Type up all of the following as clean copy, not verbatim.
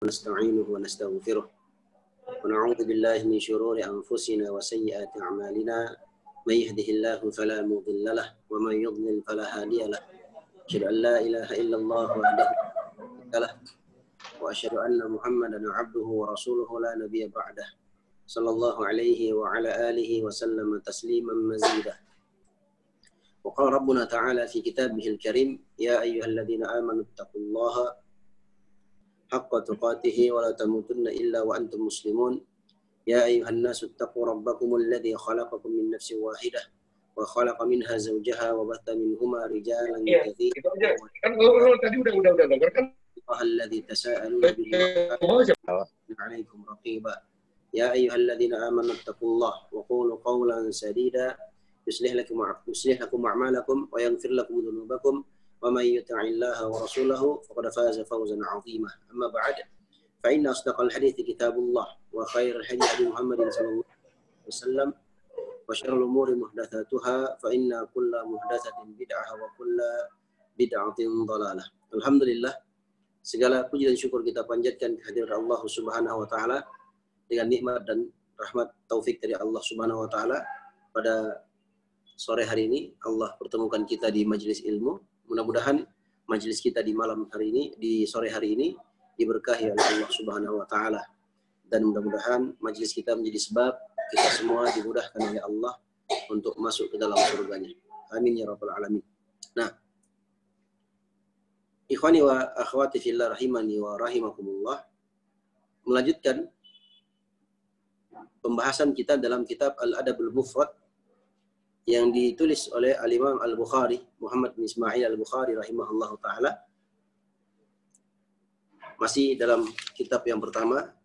ونستعينه ونستغفره ونعوذ بالله من شرور أنفسنا وسيئات أعمالنا من يهده الله فلا مضل له ومن يضلل فلا هادي له أشهد أن لا إله إلا الله وحده لا شريك له وأشهد أن محمدا عبده ورسوله لا نبي بعده صلى الله عليه وعلى آله وسلم تسليما مزيدا. وقال ربنا تعالى في كتابه الكريم يا أيها الذين آمنوا اتقوا الله حق تقاته ولا تموتن إلا وأنتم مسلمون يا أيها الناس اتقوا ربكم الذي خلقكم من نفس واحدة وخلق منها زوجها وبث منهما رجالا كثيرا الذي تساءلون به عليكم رقيبا يا أيها الذين آمنوا اتقوا الله وقولوا قولا سديدا يصلح لكم أعمالكم ويغفر لكم ذنوبكم ومن يطع الله ورسوله فقد فاز فوزا عظيما. أما بعد فإن أصدق الحديث كتاب الله وخير الهدي هدي محمد صلى الله عليه وسلم وشر الأمور محدثاتها فإن كل محدثة بدعة وكل بدعة ضلالة. Alhamdulillah, segala puji dan syukur kita panjatkan kehadirat Allah Subhanahu wa taala dengan nikmat dan rahmat taufik dari Allah Subhanahu wa taala. Pada sore hari ini Allah pertemukan kita di majelis ilmu. Mudah-mudahan majelis kita di malam hari ini, di sore hari ini diberkahi oleh Allah Subhanahu wa taala. Dan mudah-mudahan majelis kita menjadi sebab kita semua dimudahkan oleh Allah untuk masuk ke dalam surganya. Amin ya rabbal alamin. Nah, ikhwani wa akhwati fillah rahimani wa rahimakumullah, melanjutkan pembahasan kita dalam kitab Al-Adabul Mufrad yang ditulis oleh Al-Imam Al-Bukhari, Muhammad bin Ismail Al-Bukhari rahimahullahu ta'ala. Masih dalam kitab yang pertama,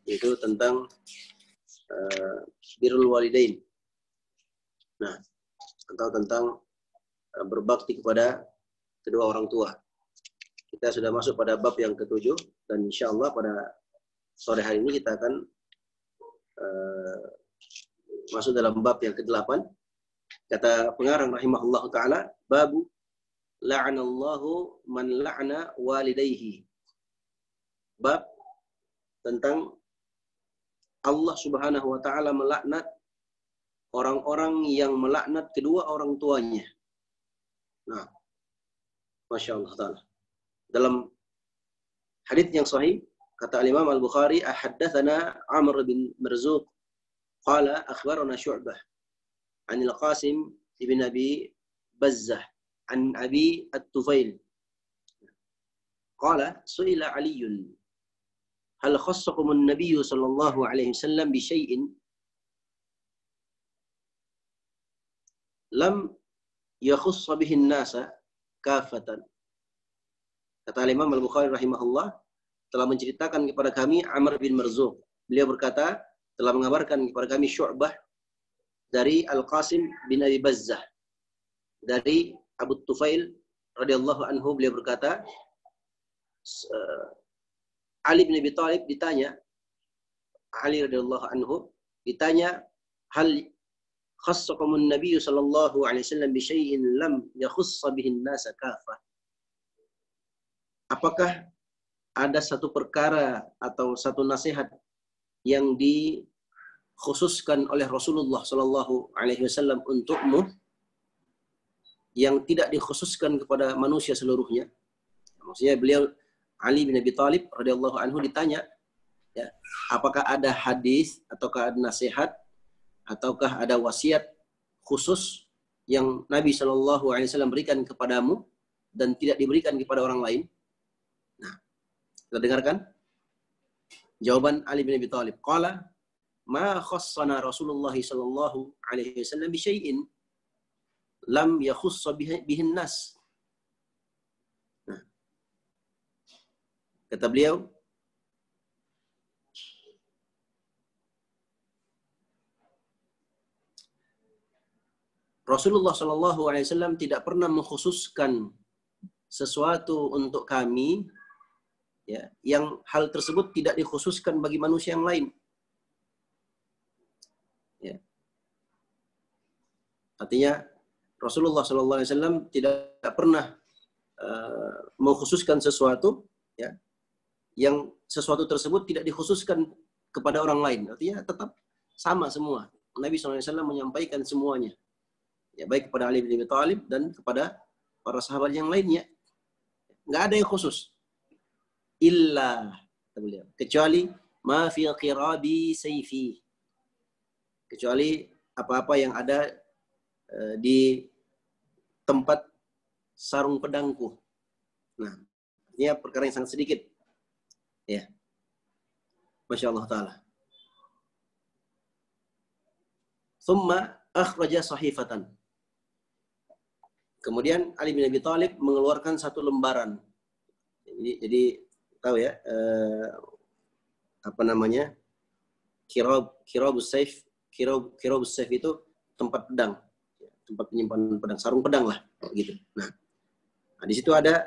yaitu tentang birrul walidain. Nah, atau tentang berbakti kepada kedua orang tua. Kita sudah masuk pada bab yang ke-7, dan insya Allah pada sore hari ini kita akan masuk dalam bab yang ke-8. Kata pengarang rahimahullah ta'ala, babu la'anallahu man la'na walidayhi. Bab tentang Allah Subhanahu wa ta'ala melaknat orang-orang yang melaknat kedua orang tuanya. Nah, Masya Allah ta'ala. Dalam hadits yang sahih, kata Imam Al-Bukhari, ahaddathana Amr bin Marzuq qala akhbarana Syu'bah عن القاسم ابن أبي بزة عن أبي الطفيل قال سئل علي هل خصكم النبي صلى الله عليه وسلم بشيء لم يخص به الناس كافة. Kata Imam Al-Bukhari rahimahullah telah menceritakan kepada kami Amr bin Marzuq. Beliau berkata, telah mengabarkan kepada kami Syu'bah dari Al-Qasim bin Abi Bazzah dari Abu Tufail radhiyallahu anhu. Beliau berkata, Ali bin Abi Thalib ditanya, Ali radhiyallahu anhu ditanya, hal khassakumun nabiy sallallahu alaihi wasallam bi syai'in lam yakhussa bihi an-nas kafah. Apakah ada satu perkara atau satu nasihat yang dikhususkan oleh Rasulullah Sallallahu Alaihi Wasallam untukmu yang tidak dikhususkan kepada manusia seluruhnya? Maksudnya beliau Ali bin Abi Thalib radhiyallahu anhu ditanya, ya, apakah ada hadis ataukah ada nasihat ataukah ada wasiat khusus yang Nabi Sallallahu Alaihi Wasallam berikan kepadamu dan tidak diberikan kepada orang lain? Nah, kita dengarkan jawaban Ali bin Abi Thalib. Qala ma khassana Rasulullah sallallahu alaihi wasallam bi syai'in lam yakhussa bihi an-nas. Nah, kata beliau, Rasulullah sallallahu alaihi wasallam tidak pernah mengkhususkan sesuatu untuk kami, ya, yang hal tersebut tidak dikhususkan bagi manusia yang lain. Ya. Artinya Rasulullah SAW tidak pernah mengkhususkan sesuatu, ya, yang sesuatu tersebut tidak dikhususkan kepada orang lain. Artinya tetap sama semua. Nabi SAW menyampaikan semuanya. Ya, baik kepada Ali bin Abi Thalib dan kepada para sahabat yang lainnya. Nggak ada yang khusus. Illa, kecuali ma fi qirabi sayfi. Kecuali apa-apa yang ada di tempat sarung pedangku. Nah, ini perkara yang sangat sedikit. Ya. Masya Allah Ta'ala. Thumma akhraja sahifatan. Kemudian Ali bin Abi Thalib mengeluarkan satu lembaran. Jadi tahu ya, apa namanya? Kirabus saif itu tempat pedang. Tempat penyimpanan pedang, sarung pedang lah. Gitu. Nah, di situ ada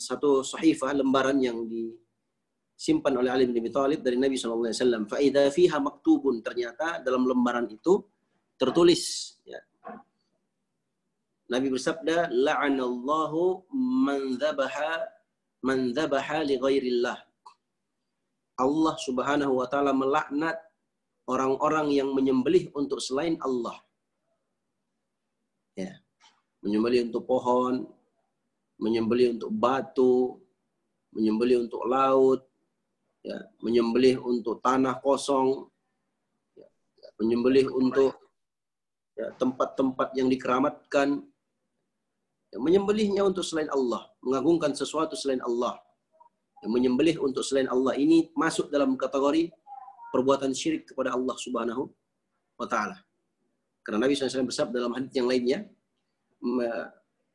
satu sahifah, lembaran yang disimpan oleh Ali bin Abi Thalib dari Nabi SAW. Fa'idha fiha maktubun. Ternyata dalam lembaran itu tertulis. Ya. Nabi bersabda, la'anallahu man dhabaha li ghairillah. Allah Subhanahu wa Ta'ala melaknat orang-orang yang menyembelih untuk selain Allah. Ya. Menyembelih untuk pohon, menyembelih untuk batu, menyembelih untuk laut, ya, menyembelih untuk tanah kosong, ya, menyembelih untuk tempat-tempat yang dikeramatkan, ya, menyembelihnya untuk selain Allah, mengagungkan sesuatu selain Allah. Ya, menyembelih untuk selain Allah ini masuk dalam kategori perbuatan syirik kepada Allah Subhanahu wa Ta'ala. Karena Nabi SAW bersabda dalam hadits yang lainnya,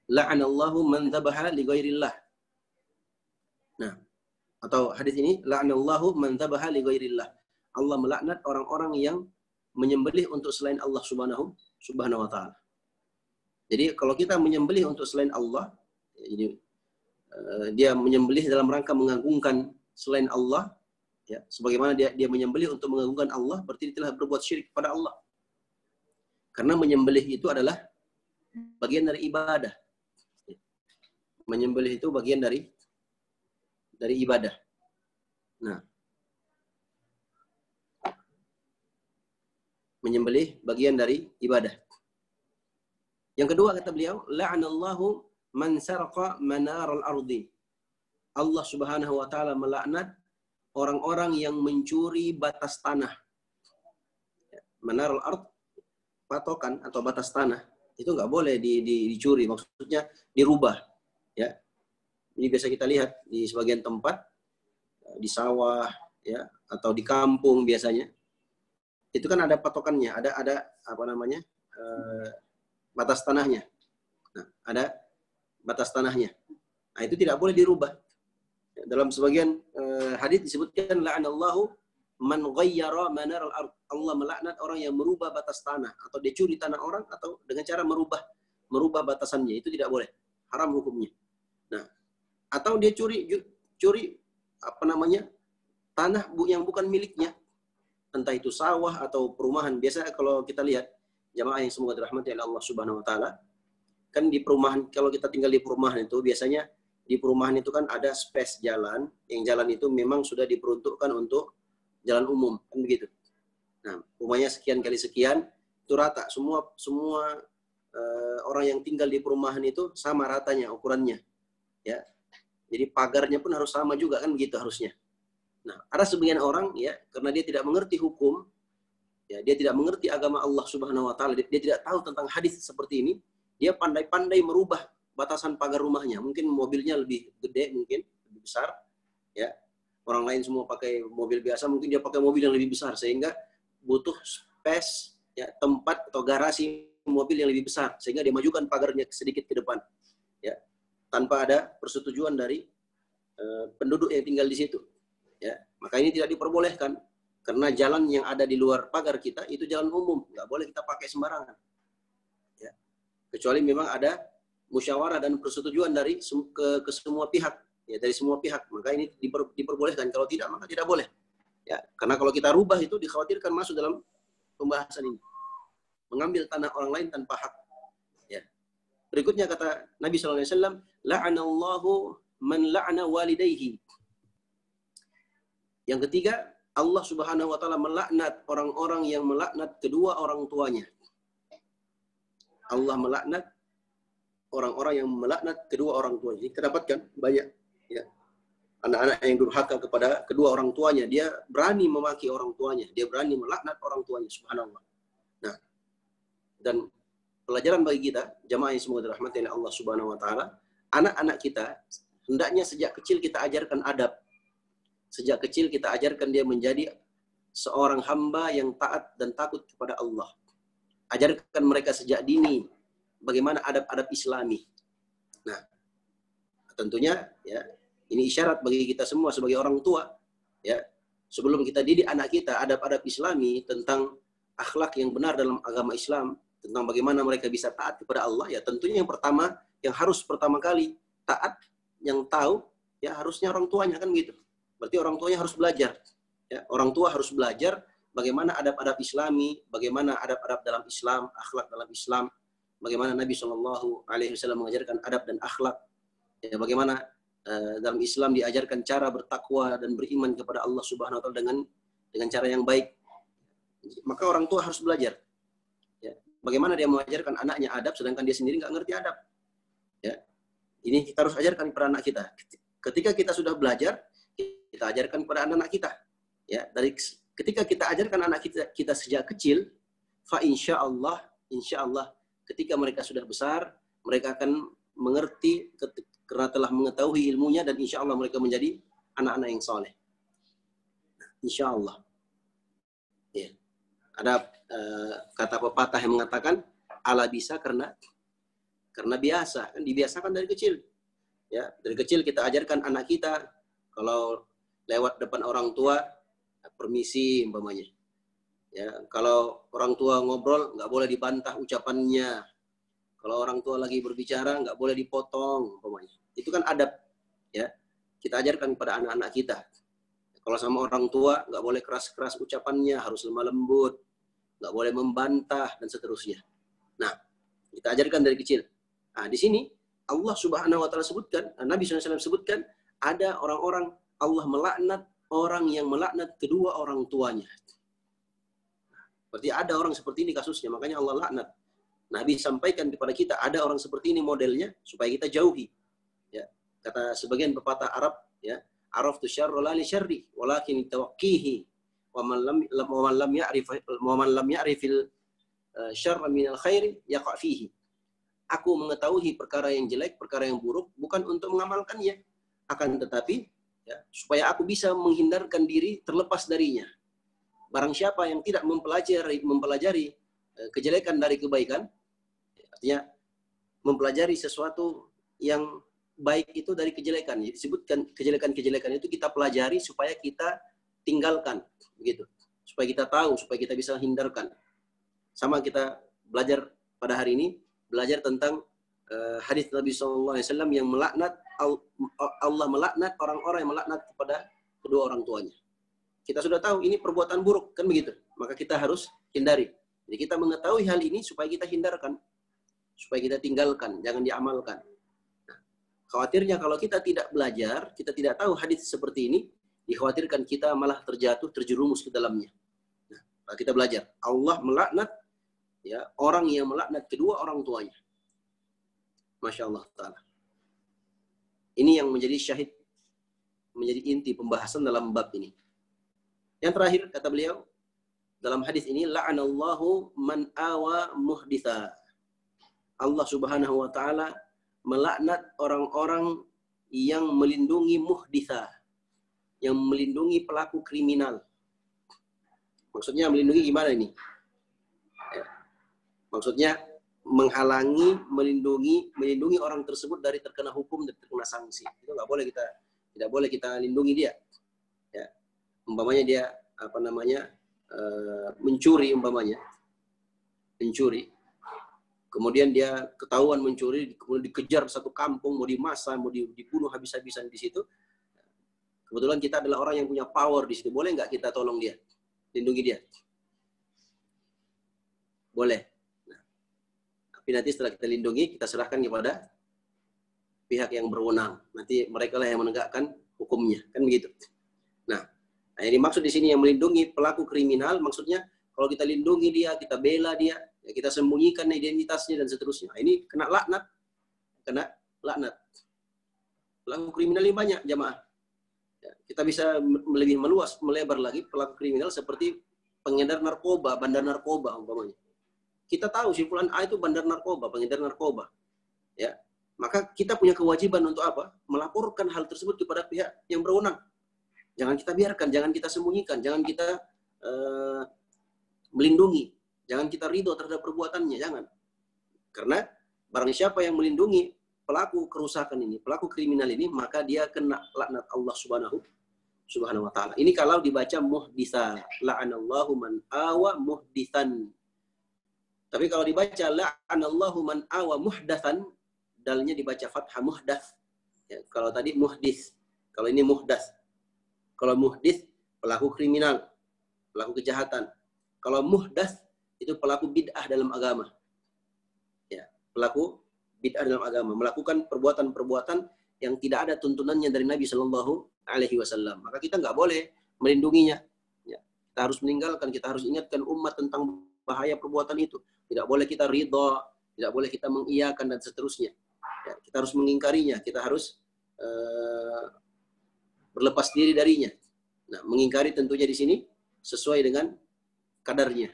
la'anallahu man dhabaha li ghairillah. Nah, atau hadis ini, la'anallahu man dhabaha li ghairillah. Allah melaknat orang-orang yang menyembelih untuk selain Allah Subhanahu wa Ta'ala. Jadi kalau kita menyembelih untuk selain Allah, jadi dia menyembelih dalam rangka mengagungkan selain Allah, ya, sebagaimana dia menyembelih untuk mengagungkan Allah, berarti dia telah berbuat syirik kepada Allah. Karena menyembelih itu adalah bagian dari ibadah. Menyembelih itu bagian dari ibadah. Nah, menyembelih bagian dari ibadah. Yang kedua kata beliau, la'anallahu man sarqa manaral ardi. Allah Subhanahu wa Ta'ala melaknat orang-orang yang mencuri batas tanah. Manaral ard, patokan atau batas tanah, itu nggak boleh dicuri, maksudnya dirubah. Ya, ini biasa kita lihat di sebagian tempat, di sawah, ya, atau di kampung biasanya. Itu kan ada patokannya, ada apa namanya, batas tanahnya. Nah, ada batas tanahnya. Nah, itu tidak boleh dirubah. Dalam sebagian hadis disebutkan la'anallahu man ghayyara manaral ard. Allah melaknat orang yang merubah batas tanah, atau dia curi tanah orang atau dengan cara merubah batasannya. Itu tidak boleh. Haram hukumnya. Nah, atau dia curi apa namanya, tanah yang bukan miliknya. Entah itu sawah atau perumahan. Biasa kalau kita lihat jamaah yang semoga dirahmati oleh Allah Subhanahu wa Ta'ala, kan di perumahan, kalau kita tinggal di perumahan itu biasanya di perumahan itu kan ada space jalan, yang jalan itu memang sudah diperuntukkan untuk jalan umum, kan begitu. Nah, rumahnya sekian kali sekian, itu rata. Semua orang yang tinggal di perumahan itu sama ratanya ukurannya. Ya. Jadi pagarnya pun harus sama juga, kan begitu harusnya. Nah, ada sebagian orang, ya, karena dia tidak mengerti hukum, ya, dia tidak mengerti agama Allah Subhanahu wa Ta'ala, dia tidak tahu tentang hadis seperti ini, dia pandai-pandai merubah batasan pagar rumahnya. Mungkin mobilnya lebih gede, mungkin lebih besar, ya. Orang lain semua pakai mobil biasa, mungkin dia pakai mobil yang lebih besar, sehingga butuh space, ya, tempat atau garasi mobil yang lebih besar, sehingga dia majukan pagarnya sedikit ke depan, ya, tanpa ada persetujuan dari penduduk yang tinggal di situ, ya. Maka ini tidak diperbolehkan, karena jalan yang ada di luar pagar kita itu jalan umum, nggak boleh kita pakai sembarangan, ya. Kecuali memang ada musyawarah dan persetujuan dari ke semua pihak, ya, dari semua pihak, maka ini diperbolehkan. Kalau tidak, maka tidak boleh, ya. Karena kalau kita rubah itu dikhawatirkan masuk dalam pembahasan ini, mengambil tanah orang lain tanpa hak, ya. Berikutnya kata Nabi SAW, la'anallahu man la'ana walidayhi. Yang ketiga, Allah Subhanahu wa taala melaknat orang-orang yang melaknat kedua orang tuanya. Allah melaknat orang-orang yang melaknat kedua orang tuanya. Kita dapatkan banyak ya, anak-anak yang durhaka kepada kedua orang tuanya, dia berani memaki orang tuanya, dia berani melaknat orang tuanya, subhanallah. Nah, dan pelajaran bagi kita, jamaah yang semoga dirahmati oleh Allah Subhanahu wa taala, anak-anak kita hendaknya sejak kecil kita ajarkan adab. Sejak kecil kita ajarkan dia menjadi seorang hamba yang taat dan takut kepada Allah. Ajarkan mereka sejak dini bagaimana adab-adab Islami. Nah, tentunya ya, ini isyarat bagi kita semua sebagai orang tua ya. Sebelum kita didik anak kita adab-adab Islami tentang akhlak yang benar dalam agama Islam, tentang bagaimana mereka bisa taat kepada Allah, ya tentunya yang pertama, yang harus pertama kali taat, yang tahu ya harusnya orang tuanya, kan gitu. Berarti orang tuanya harus belajar. Ya, orang tua harus belajar bagaimana adab-adab Islami, bagaimana adab-adab dalam Islam, akhlak dalam Islam, bagaimana Nabi Shallallahu Alaihi Wasallam mengajarkan adab dan akhlak, ya, bagaimana dalam Islam diajarkan cara bertakwa dan beriman kepada Allah Subhanahu Wa Taala dengan cara yang baik. Maka orang tua harus belajar. Ya, bagaimana dia mengajarkan anaknya adab, sedangkan dia sendiri nggak ngerti adab. Ya, ini kita harus ajarkan kepada anak kita. Ketika kita sudah belajar, kita ajarkan kepada anak-anak kita. Ya, dari ketika kita ajarkan anak kita sejak kecil, fa insya Allah ketika mereka sudah besar, mereka akan mengerti karena telah mengetahui ilmunya, dan insya Allah mereka menjadi anak-anak yang soleh. Insya Allah. Ya. Ada kata pepatah yang mengatakan ala bisa karena biasa, kan dibiasakan dari kecil. Ya, dari kecil kita ajarkan anak kita kalau lewat depan orang tua permisi umpamanya. Ya, kalau orang tua ngobrol nggak boleh dibantah ucapannya. Kalau orang tua lagi berbicara nggak boleh dipotong umpamanya. Itu kan adab ya. Kita ajarkan kepada anak-anak kita. Kalau sama orang tua nggak boleh keras-keras ucapannya, harus lemah lembut, nggak boleh membantah dan seterusnya. Nah, kita ajarkan dari kecil. Nah, di sini Allah Subhanahu wa taala sebutkan, Nabi SAW sebutkan, ada orang-orang Allah melaknat orang yang melaknat kedua orang tuanya. Berarti ada orang seperti ini kasusnya, makanya Allah laknat. Nabi sampaikan kepada kita, ada orang seperti ini modelnya, supaya kita jauhi. Ya, kata sebagian pepatah Arab, ya, araftu syarra la li syarri, walakin tawaqqihi, wa man lam ya'rifil syarra minal khairi yaqa fihi. Aku mengetahui perkara yang jelek, perkara yang buruk, bukan untuk mengamalkannya, akan tetapi ya, supaya aku bisa menghindarkan diri terlepas darinya. Barang siapa yang tidak mempelajari kejelekan dari kebaikan, artinya mempelajari sesuatu yang baik itu dari kejelekan. Disebutkan kejelekan-kejelekan itu kita pelajari supaya kita tinggalkan, begitu. Supaya kita tahu, supaya kita bisa hindarkan. Sama kita belajar pada hari ini, belajar tentang hadis Nabi SAW yang melaknat, Allah melaknat orang-orang yang melaknat kepada kedua orang tuanya. Kita sudah tahu ini perbuatan buruk, kan begitu. Maka kita harus hindari. Jadi kita mengetahui hal ini supaya kita hindarkan, supaya kita tinggalkan, jangan diamalkan. Nah, khawatirnya kalau kita tidak belajar, kita tidak tahu hadis seperti ini, dikhawatirkan kita malah terjerumus ke dalamnya. Nah, kita belajar. Allah melaknat ya orang yang melaknat kedua orang tuanya. Masya Allah Ta'ala. Ini yang menjadi syahid, menjadi inti pembahasan dalam bab ini. Yang terakhir, kata beliau, dalam hadis ini, la'anallahu man awa muhditha. Allah Subhanahu wa Ta'ala melaknat orang-orang yang melindungi muhditha, yang melindungi pelaku kriminal. Maksudnya melindungi gimana ini? Ya. Maksudnya menghalangi, melindungi orang tersebut dari terkena hukum dan terkena sanksi. Itu tidak boleh kita lindungi dia. Ya. Umpamanya dia mencuri umpamanya. Mencuri. Kemudian dia ketahuan mencuri, kemudian dikejar satu kampung, mau dimasa, mau dibunuh habis-habisan di situ. Kebetulan kita adalah orang yang punya power di situ. Boleh nggak kita tolong dia? Lindungi dia? Boleh. Tapi nanti setelah kita lindungi, kita serahkan kepada pihak yang berwenang. Nanti mereka lah yang menegakkan hukumnya. Kan begitu. Nah, Nah, yang dimaksud di sini yang melindungi pelaku kriminal, maksudnya kalau kita lindungi dia, kita bela dia, ya kita sembunyikan identitasnya dan seterusnya. Nah, ini kena laknat. Kena laknat. Pelaku kriminal ini banyak, jamaah. Ya, kita bisa lebih meluas, melebar lagi pelaku kriminal seperti pengedar narkoba, bandar narkoba umpamanya. Kita tahu si fulan A itu bandar narkoba, pengedar narkoba. Ya, maka kita punya kewajiban untuk apa? Melaporkan hal tersebut kepada pihak yang berwenang. Jangan kita biarkan, jangan kita sembunyikan, jangan kita melindungi, jangan kita ridho terhadap perbuatannya, jangan. Karena barang siapa yang melindungi pelaku kerusakan ini, pelaku kriminal ini, maka dia kena laknat Allah Subhanahu wa taala. Ini kalau dibaca muhditsa, la'anallahu man awa muhditsan. Tapi kalau dibaca la'anallahu man awa muhdatsan, dalnya dibaca fathah muhdats. Ya, kalau tadi muhdits, kalau ini muhdats. Kalau muhdits pelaku kriminal, pelaku kejahatan. Kalau muhdats itu pelaku bid'ah dalam agama. Ya, pelaku bid'ah dalam agama, melakukan perbuatan-perbuatan yang tidak ada tuntunannya dari Nabi Shallallahu Alaihi Wasallam. Maka kita nggak boleh melindunginya. Ya, kita harus meninggalkan, kita harus ingatkan umat tentang bahaya perbuatan itu. Tidak boleh kita ridha, tidak boleh kita mengiyakan dan seterusnya. Ya, kita harus mengingkarinya, kita harus berlepas diri darinya. Nah, mengingkari tentunya di sini sesuai dengan kadarnya,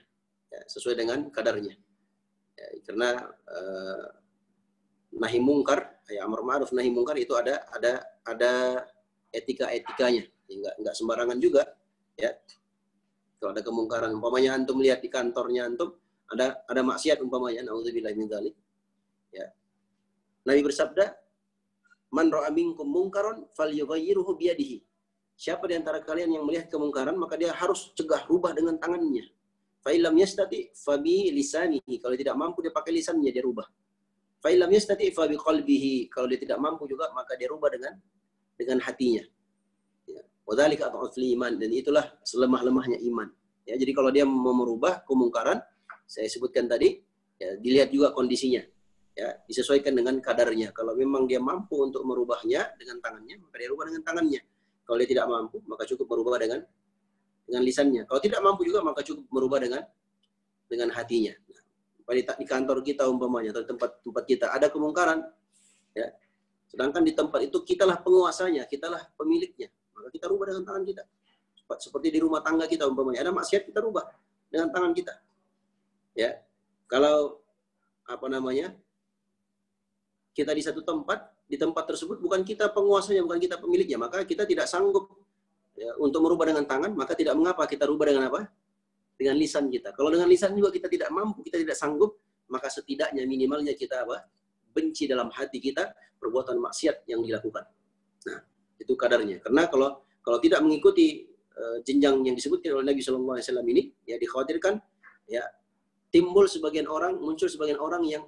ya, sesuai dengan kadarnya. Ya, karena nahi mungkar, ya amar ma'ruf nahi mungkar itu ada etika-etikanya. Enggak sembarangan juga, ya. Kalau ada kemungkaran, umpamanya antum lihat di kantornya antum ada maksiat umpamanya, naudzubillah min dzalik. Ya. Nabi bersabda, "Man ra'a minkum mungkaran falyughayyirhu bi yadihi." Siapa di antara kalian yang melihat kemungkaran, maka dia harus cegah, rubah dengan tangannya. Fa illam yastati fa bi lisanihi. Kalau tidak mampu dia pakai lisannya, dia rubah. Fa illam yastati fa bi qalbihi. Kalau dia tidak mampu juga, maka dia rubah dengan hatinya. Ya. Wa dzalika adhaful iman, dan itulah selemah-lemahnya iman. Ya, jadi kalau dia mau merubah kemungkaran, saya sebutkan tadi, ya, dilihat juga kondisinya. Ya, disesuaikan dengan kadarnya. Kalau memang dia mampu untuk merubahnya dengan tangannya, maka dia rubah dengan tangannya. Kalau dia tidak mampu, maka cukup merubah dengan lisannya. Kalau tidak mampu juga, maka cukup merubah dengan hatinya. Di kantor kita umpamanya, atau tempat kita ada kemungkaran, ya. Sedangkan di tempat itu kitalah penguasanya, kitalah pemiliknya, maka kita rubah dengan tangan kita. Seperti di rumah tangga kita umpamanya, ada maksiat, kita rubah dengan tangan kita. Ya, kalau kita di satu tempat, di tempat tersebut bukan kita penguasanya, bukan kita pemiliknya, maka kita tidak sanggup, ya, untuk merubah dengan tangan, maka tidak mengapa kita rubah dengan apa? Dengan lisan kita. Kalau dengan lisan juga kita tidak mampu, kita tidak sanggup, maka setidaknya minimalnya kita apa? Benci dalam hati kita perbuatan maksiat yang dilakukan. Nah, itu kadarnya. Karena kalau tidak mengikuti jenjang yang disebutkan oleh Nabi Shallallahu Alaihi Wasallam ini, ya dikhawatirkan, ya muncul sebagian orang yang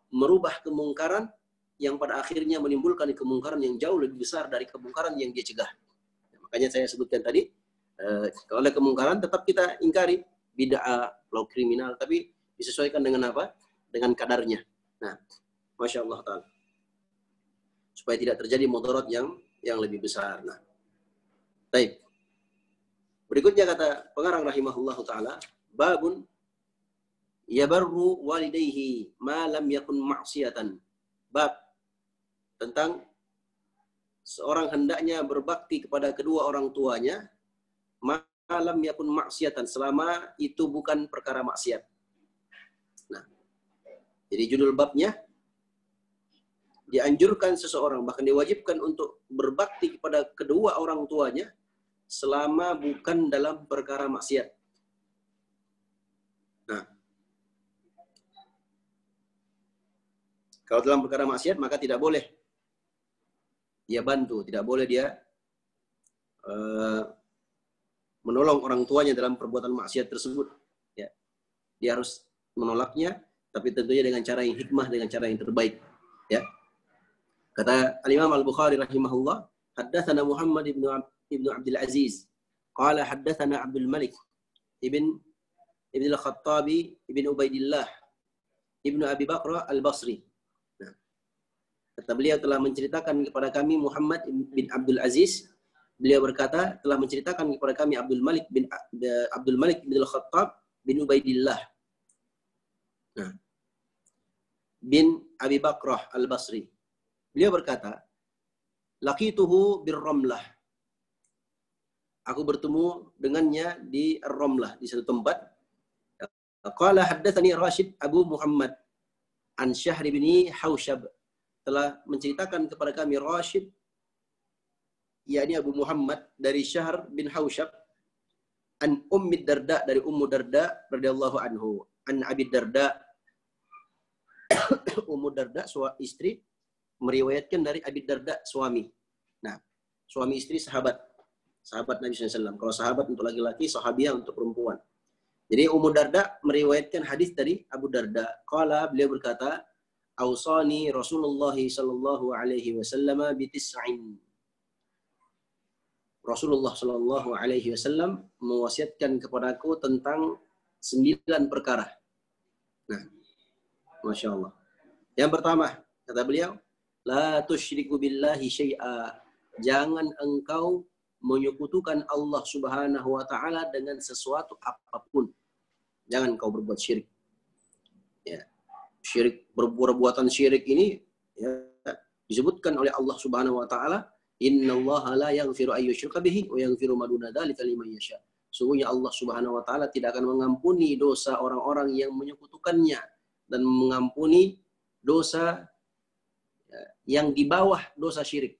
merubah kemungkaran yang pada akhirnya menimbulkan kemungkaran yang jauh lebih besar dari kemungkaran yang dia cegah. Makanya saya sebutkan tadi, kalau ada kemungkaran tetap kita ingkari, bid'ah, law kriminal, tapi disesuaikan dengan apa? Dengan kadarnya. Nah, Masya Allah Ta'ala. Supaya tidak terjadi mudarat yang lebih besar. Nah, baik. Berikutnya kata pengarang rahimahullah Ta'ala, babun yabarru walidayhi ma lam yakun ma'siyatan. Bab tentang seorang hendaknya berbakti kepada kedua orang tuanya malam yakun maksiatan, selama itu bukan perkara maksiat. Nah, jadi judul babnya, dianjurkan seseorang, bahkan diwajibkan untuk berbakti kepada kedua orang tuanya selama bukan dalam perkara maksiat. Nah, kalau dalam perkara maksiat maka tidak boleh dia bantu, tidak boleh dia menolong orang tuanya dalam perbuatan maksiat tersebut. Ya. Dia harus menolaknya, tapi tentunya dengan cara yang hikmah, dengan cara yang terbaik. Ya. Kata Al-Imam Al-Bukhari rahimahullah, haddatsana Muhammad ibn Abdul Aziz, qala haddatsana Abdul Malik ibn Al-Khattabi ibn Ubaidillah ibn Abi Bakr Al-Basri. Nah, kata beliau telah menceritakan kepada kami Muhammad bin Abdul Aziz Beliau berkata, telah menceritakan kepada kami Abdul Malik bin Al-Khattab bin Ubaidillah bin Abi Bakrah Al-Basri. Beliau berkata, laqituhu bir-Ramlah. Aku bertemu dengannya di Ar-Ramlah, di satu tempat. Qala haddatsani Rashid Abu Muhammad an Syahr bin Haushab. Telah menceritakan kepada kami Rashid, yakni Abu Muhammad dari Syahr bin Haushab, an Ummi Darda dari Ummu Darda radhiyallahu anhu, an Abi Darda. Ummu Darda istri meriwayatkan dari Abi Darda suami. Nah, suami istri sahabat Nabi SAW. Kalau sahabat untuk laki-laki, sahabiah untuk perempuan. Jadi Ummu Darda meriwayatkan hadis dari Abu Darda. Qala, beliau berkata, Ausani Rasulullah sallallahu alaihi wasallam bitis'in. Rasulullah sallallahu alaihi wasallam mewasiatkan kepadaku tentang 9 perkara. Nah, Masya Allah. Yang pertama, kata beliau, la tusyriku billahi syai'a. Jangan engkau menyekutukan Allah Subhanahu wa taala dengan sesuatu apapun. Jangan engkau berbuat syirik. Ya. Syirik, perbuatan syirik ini ya, disebutkan oleh Allah Subhanahu wa taala, innallaha la yaghfiru ay yushraka bihi wa yaghfiru ma duna dzalika liman yasha. Sungguhnya Allah Subhanahu wa taala tidak akan mengampuni dosa orang-orang yang menyekutukannya dan mengampuni dosa yang di bawah dosa syirik.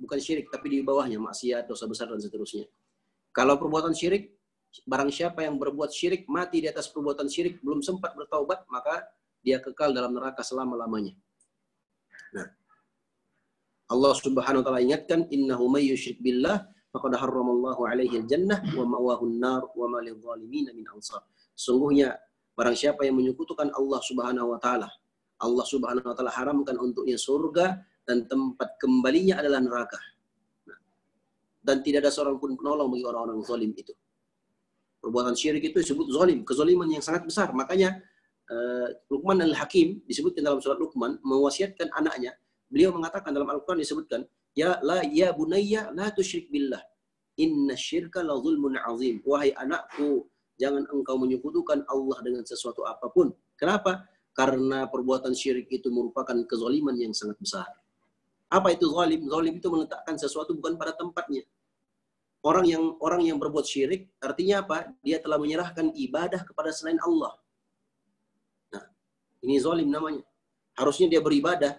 Bukan syirik, tapi di bawahnya maksiat, dosa besar, dan seterusnya. Kalau perbuatan syirik, barang siapa yang berbuat syirik, mati di atas perbuatan syirik, belum sempat bertaubat, maka dia kekal dalam neraka selama-lamanya. Nah, Allah Subhanahu wa taala ingatkan, innahu may yusyrik billah faqad harramallahu alaihi al-jannah wa ma'wahu an-nar wa ma lidh-dhalimin min ansar. Sungguhnya barang siapa yang menyekutukan Allah Subhanahu wa taala, Allah Subhanahu wa taala haramkan untuknya surga dan tempat kembalinya adalah neraka. Nah, dan tidak ada seorang pun penolong bagi orang-orang zalim itu. Perbuatan syirik itu disebut zalim, kezaliman yang sangat besar. Makanya Luqman Al-Hakim disebutkan dalam surat Luqman mewasiatkan anaknya. Beliau mengatakan dalam Al-Qur'an disebutkan, ya bunayya la tusyrik billah. Inna syirka la zulmun azim. Wahai anakku, jangan engkau menyekutukan Allah dengan sesuatu apapun. Kenapa? Karena perbuatan syirik itu merupakan kezaliman yang sangat besar. Apa itu zalim? Zalim itu meletakkan sesuatu bukan pada tempatnya. Orang yang berbuat syirik artinya apa? Dia telah menyerahkan ibadah kepada selain Allah. Nah, ini zalim namanya. Harusnya dia beribadah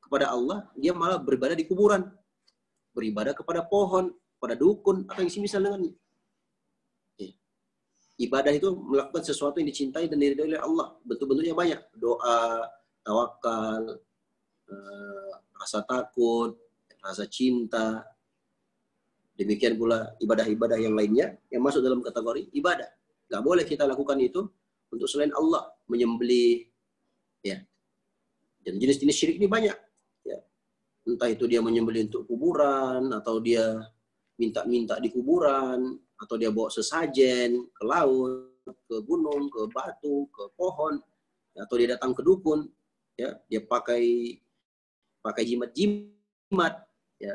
kepada Allah, dia malah beribadah di kuburan. Beribadah kepada pohon, pada dukun, atau yang semisal dengannya. Ibadah itu melakukan sesuatu yang dicintai dan diridhoi oleh Allah. Bentuk-bentuknya banyak. Doa, tawakal, rasa takut, rasa cinta. Demikian pula ibadah-ibadah yang lainnya yang masuk dalam kategori ibadah. Nggak boleh kita lakukan itu untuk selain Allah. Menyembelih. Ya. Dan jenis-jenis syirik ini banyak. Ya. Entah itu dia menyembelih untuk kuburan, atau dia minta-minta di kuburan, atau dia bawa sesajen ke laut, ke gunung, ke batu, ke pohon, atau dia datang ke dukun, ya, dia pakai jimat-jimat, ya,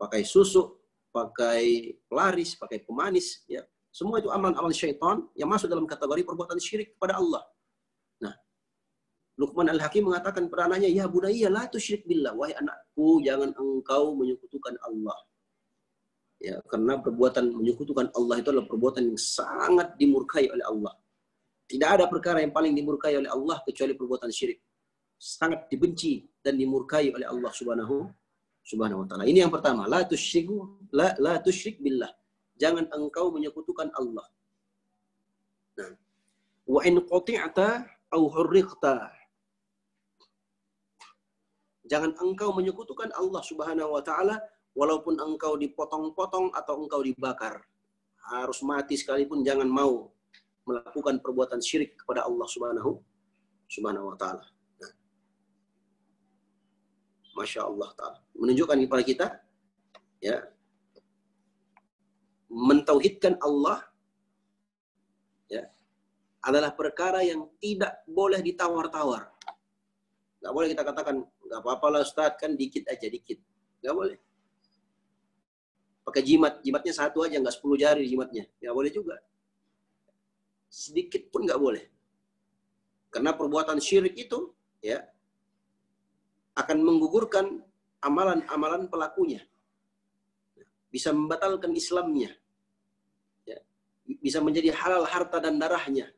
pakai susuk, pakai pelaris, pakai pemanis, ya. Semua itu amal-amal syaitan yang masuk dalam kategori perbuatan syirik kepada Allah. Nah, Luqman Al-Hakim mengatakan kepada anaknya, ya bunayya la tusyrik billah, wahai anakku, jangan engkau menyekutukan Allah. Ya, karena perbuatan menyekutukan Allah itu adalah perbuatan yang sangat dimurkai oleh Allah. Tidak ada perkara yang paling dimurkai oleh Allah kecuali perbuatan syirik. Sangat dibenci dan dimurkai oleh Allah Subhanahu wa taala. Ini yang pertama, la tusyrik billah. Jangan engkau menyekutukan Allah. Nah, wa in qati'ta aw hurriqta. Jangan engkau menyekutukan Allah Subhanahu wa taala walaupun engkau dipotong-potong atau engkau dibakar. Harus mati sekalipun jangan mau melakukan perbuatan syirik kepada Allah Subhanahu wa taala. Nah, Masya Allah ta'ala. Menunjukkan kepada kita, ya, mentauhidkan Allah, ya, adalah perkara yang tidak boleh ditawar-tawar. Nggak boleh kita katakan, nggak apa-apa lah Ustaz, kan dikit aja, dikit. Nggak boleh. pakai jimatnya satu aja, nggak 10 jari jimatnya, nggak boleh juga. Sedikit pun nggak boleh. Karena perbuatan syirik itu ya akan menggugurkan amalan-amalan pelakunya. Bisa membatalkan Islamnya. Ya. Bisa menjadi halal harta dan darahnya.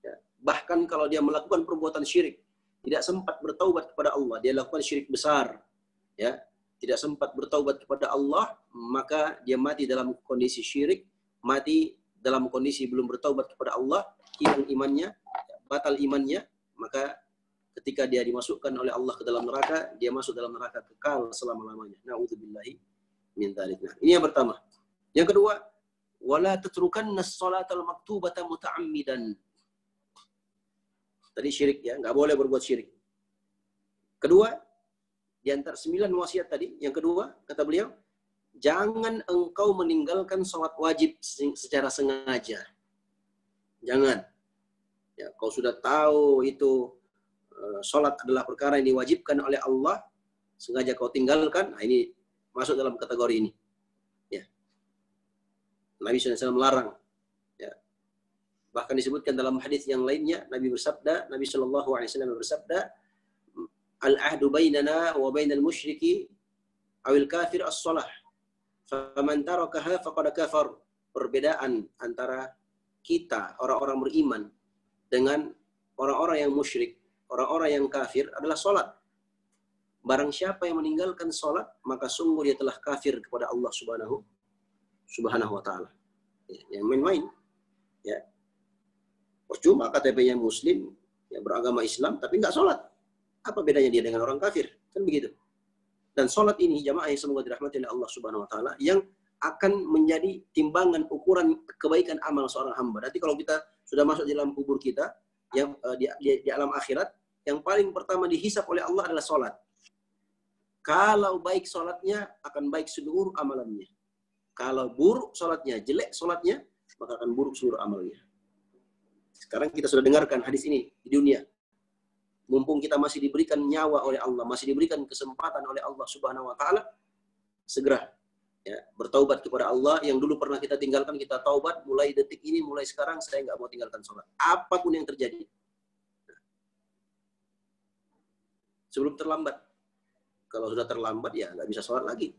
Ya. Bahkan kalau dia melakukan perbuatan syirik, tidak sempat bertaubat kepada Allah, dia lakukan syirik besar. Ya. Tidak sempat bertaubat kepada Allah, maka dia mati dalam kondisi syirik, mati dalam kondisi belum bertaubat kepada Allah, hilang imannya, batal imannya, maka ketika dia dimasukkan oleh Allah ke dalam neraka, dia masuk dalam neraka kekal selama-lamanya. Na'udzubillahi min dzalik. Nah, ini yang pertama. Yang kedua, wala tatrukanna as-salatal maktubata muta'ammidan. Tadi syirik ya, nggak boleh berbuat syirik. Kedua, di antara 9 wasiat tadi, yang kedua, kata beliau, jangan engkau meninggalkan sholat wajib secara sengaja. Jangan. Ya, kau sudah tahu itu sholat adalah perkara yang diwajibkan oleh Allah, sengaja kau tinggalkan, nah ini masuk dalam kategori ini. Ya. Nabi SAW melarang. Ya. Bahkan disebutkan dalam hadis yang lainnya, Nabi SAW bersabda, al-ahdu bainana wa bainal musyriki awil kafir as-salah. Faman tarakaha faqad kafar. Perbedaan antara kita, orang-orang beriman, dengan orang-orang yang musyrik, orang-orang yang kafir adalah sholat. Barang siapa yang meninggalkan sholat, maka sungguh dia telah kafir kepada Allah Subhanahu wa Ta'ala. Ya, yang main-main. Ya. Percuma KTP-nya Muslim, ya, beragama Islam, tapi nggak sholat. Apa bedanya dia dengan orang kafir? Kan begitu. Dan sholat ini, jamaah yang semoga dirahmati oleh Allah Subhanahu wa Ta'ala, yang akan menjadi timbangan ukuran kebaikan amal seorang hamba. Nanti kalau kita sudah masuk di dalam kubur kita, yang di alam akhirat, yang paling pertama dihisap oleh Allah adalah sholat. Kalau baik sholatnya, akan baik seluruh amalannya. Kalau buruk sholatnya, jelek sholatnya, maka akan buruk seluruh amalnya. Sekarang kita sudah dengarkan hadis ini di dunia. Mumpung kita masih diberikan nyawa oleh Allah, masih diberikan kesempatan oleh Allah Subhanahu wa Ta'ala, segera ya, bertaubat kepada Allah. Yang dulu pernah kita tinggalkan, kita taubat. Mulai detik ini, mulai sekarang, saya nggak mau tinggalkan sholat. Apapun yang terjadi. Sebelum terlambat. Kalau sudah terlambat, ya nggak bisa sholat lagi.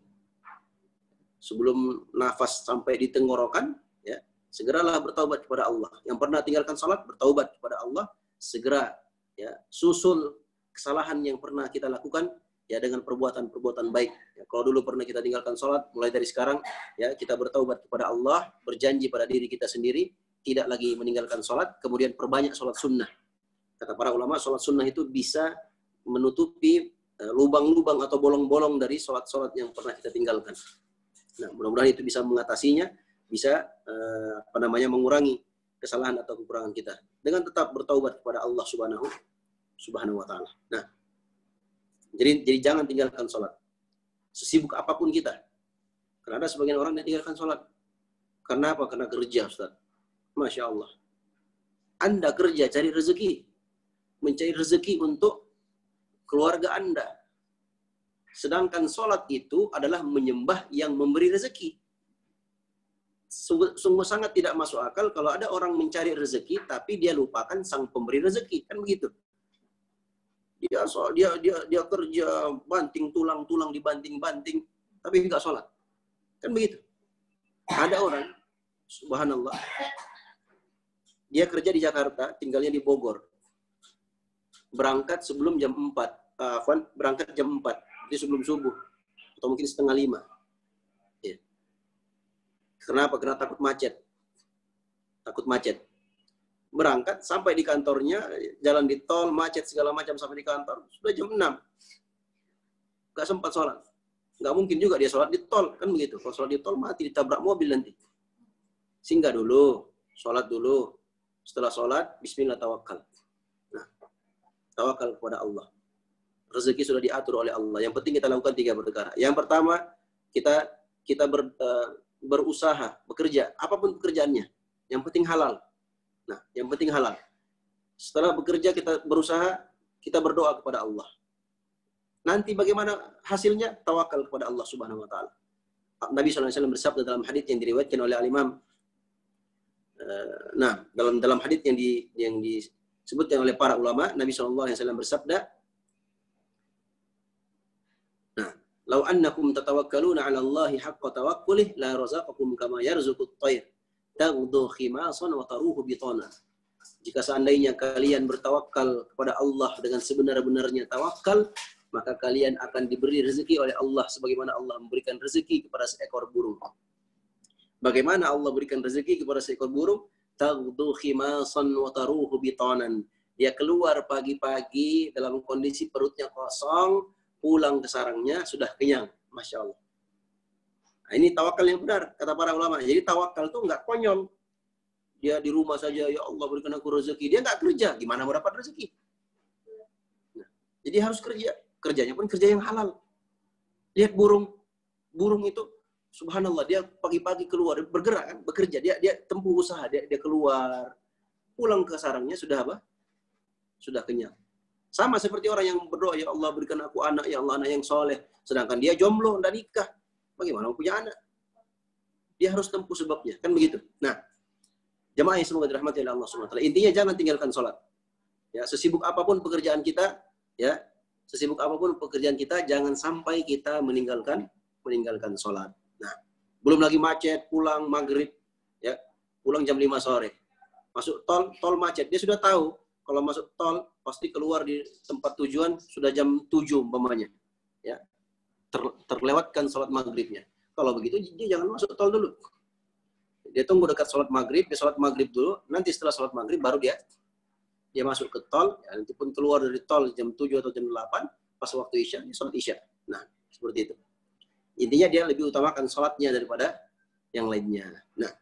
Sebelum nafas sampai di tenggorokan, ya, segeralah bertaubat kepada Allah. Yang pernah tinggalkan sholat, bertaubat kepada Allah. Segera ya, susul kesalahan yang pernah kita lakukan ya dengan perbuatan-perbuatan baik. Ya, kalau dulu pernah kita tinggalkan sholat, mulai dari sekarang ya kita bertaubat kepada Allah, berjanji pada diri kita sendiri tidak lagi meninggalkan sholat, kemudian perbanyak sholat sunnah. Kata para ulama, sholat sunnah itu bisa menutupi lubang-lubang atau bolong-bolong dari sholat-sholat yang pernah kita tinggalkan. Nah, mudah-mudahan itu bisa mengatasinya, bisa mengurangi kesalahan atau kekurangan kita dengan tetap bertaubat kepada Allah Subhanahu wa Ta'ala. Nah, jadi jangan tinggalkan sholat. Sesibuk apapun kita. Karena ada sebagian orang yang tinggalkan sholat. Karena apa? Karena kerja, Ustaz. Masya Allah. Anda kerja cari rezeki. Mencari rezeki untuk keluarga Anda. Sedangkan sholat itu adalah menyembah yang memberi rezeki. Sungguh sangat tidak masuk akal kalau ada orang mencari rezeki tapi dia lupakan sang pemberi rezeki, kan begitu. Dia kerja banting tulang dibanting-banting tapi enggak sholat, kan begitu. Ada orang, subhanallah, dia kerja di Jakarta, tinggalnya di Bogor, berangkat sebelum jam 4, berangkat jam 4, jadi sebelum subuh atau mungkin setengah 5. Kenapa? Karena takut macet. Berangkat, sampai di kantornya, jalan di tol, macet segala macam sampai di kantor, sudah jam 6. Gak sempat sholat. Gak mungkin juga dia sholat di tol, kan begitu. Kalau sholat di tol, mati, ditabrak mobil nanti. Singgah dulu, sholat dulu. Setelah sholat, bismillah tawakal. Nah, tawakal kepada Allah. Rezeki sudah diatur oleh Allah. Yang penting kita lakukan 3 perkara. Yang pertama, kita berusaha, bekerja, apapun pekerjaannya, yang penting halal. Nah, yang penting halal. Setelah bekerja, kita berusaha, kita berdoa kepada Allah. Nanti bagaimana hasilnya? Tawakal kepada Allah Subhanahu wa Ta'ala. Nabi SAW bersabda dalam hadits yang diriwayatkan oleh Al-Imam. Dalam hadits yang disebutkan oleh para ulama, Nabi SAW bersabda, "Lau annakum tatawakkaluna 'ala Allahi haqqa tawakkulih la razaqakum kama yarzuqut tayr taghdu khimasan wa taruhu bitana." Jika seandainya kalian bertawakal kepada Allah dengan sebenar-benarnya tawakal, maka kalian akan diberi rezeki oleh Allah sebagaimana Allah memberikan rezeki kepada seekor burung. Bagaimana Allah berikan rezeki kepada seekor burung? Taghdu khimasan wa taruhu bitanan. Dia keluar pagi-pagi dalam kondisi perutnya kosong, pulang ke sarangnya sudah kenyang. Masya Allah. Nah, ini tawakal yang benar, kata para ulama. Jadi tawakal itu nggak konyol. Dia di rumah saja, ya Allah berikan aku rezeki. Dia nggak kerja, gimana mau dapat rezeki? Nah, jadi harus kerja. Kerjanya pun kerja yang halal. Lihat burung. Burung itu, subhanallah, dia pagi-pagi keluar, bergerak kan, bekerja. Dia tempuh usaha, dia keluar. Pulang ke sarangnya sudah apa? Sudah kenyang. Sama seperti orang yang berdoa, ya Allah berikan aku anak, ya Allah anak yang soleh. Sedangkan dia jomblo, tidak nikah. Bagaimana mau punya anak? Dia harus tempuh sebabnya. Kan begitu. Nah, jamaah yang semoga dirahmati oleh Allah SWT. Intinya jangan tinggalkan sholat. Ya, sesibuk apapun pekerjaan kita, ya, sesibuk apapun pekerjaan kita, jangan sampai kita meninggalkan sholat. Nah, belum lagi macet, pulang maghrib, ya, pulang jam 5 sore. Masuk tol macet. Dia sudah tahu kalau masuk tol pasti keluar di tempat tujuan sudah jam 7 umpamanya. Ya. Terlewatkan sholat maghribnya. Kalau begitu dia jangan masuk tol dulu. Dia tunggu dekat sholat maghrib, dia sholat maghrib dulu, nanti setelah sholat maghrib baru dia masuk ke tol, ya, nanti pun keluar dari tol jam 7 atau jam 8, pas waktu isya, dia sholat isya. Nah, seperti itu. Intinya dia lebih utamakan sholatnya daripada yang lainnya. Nah,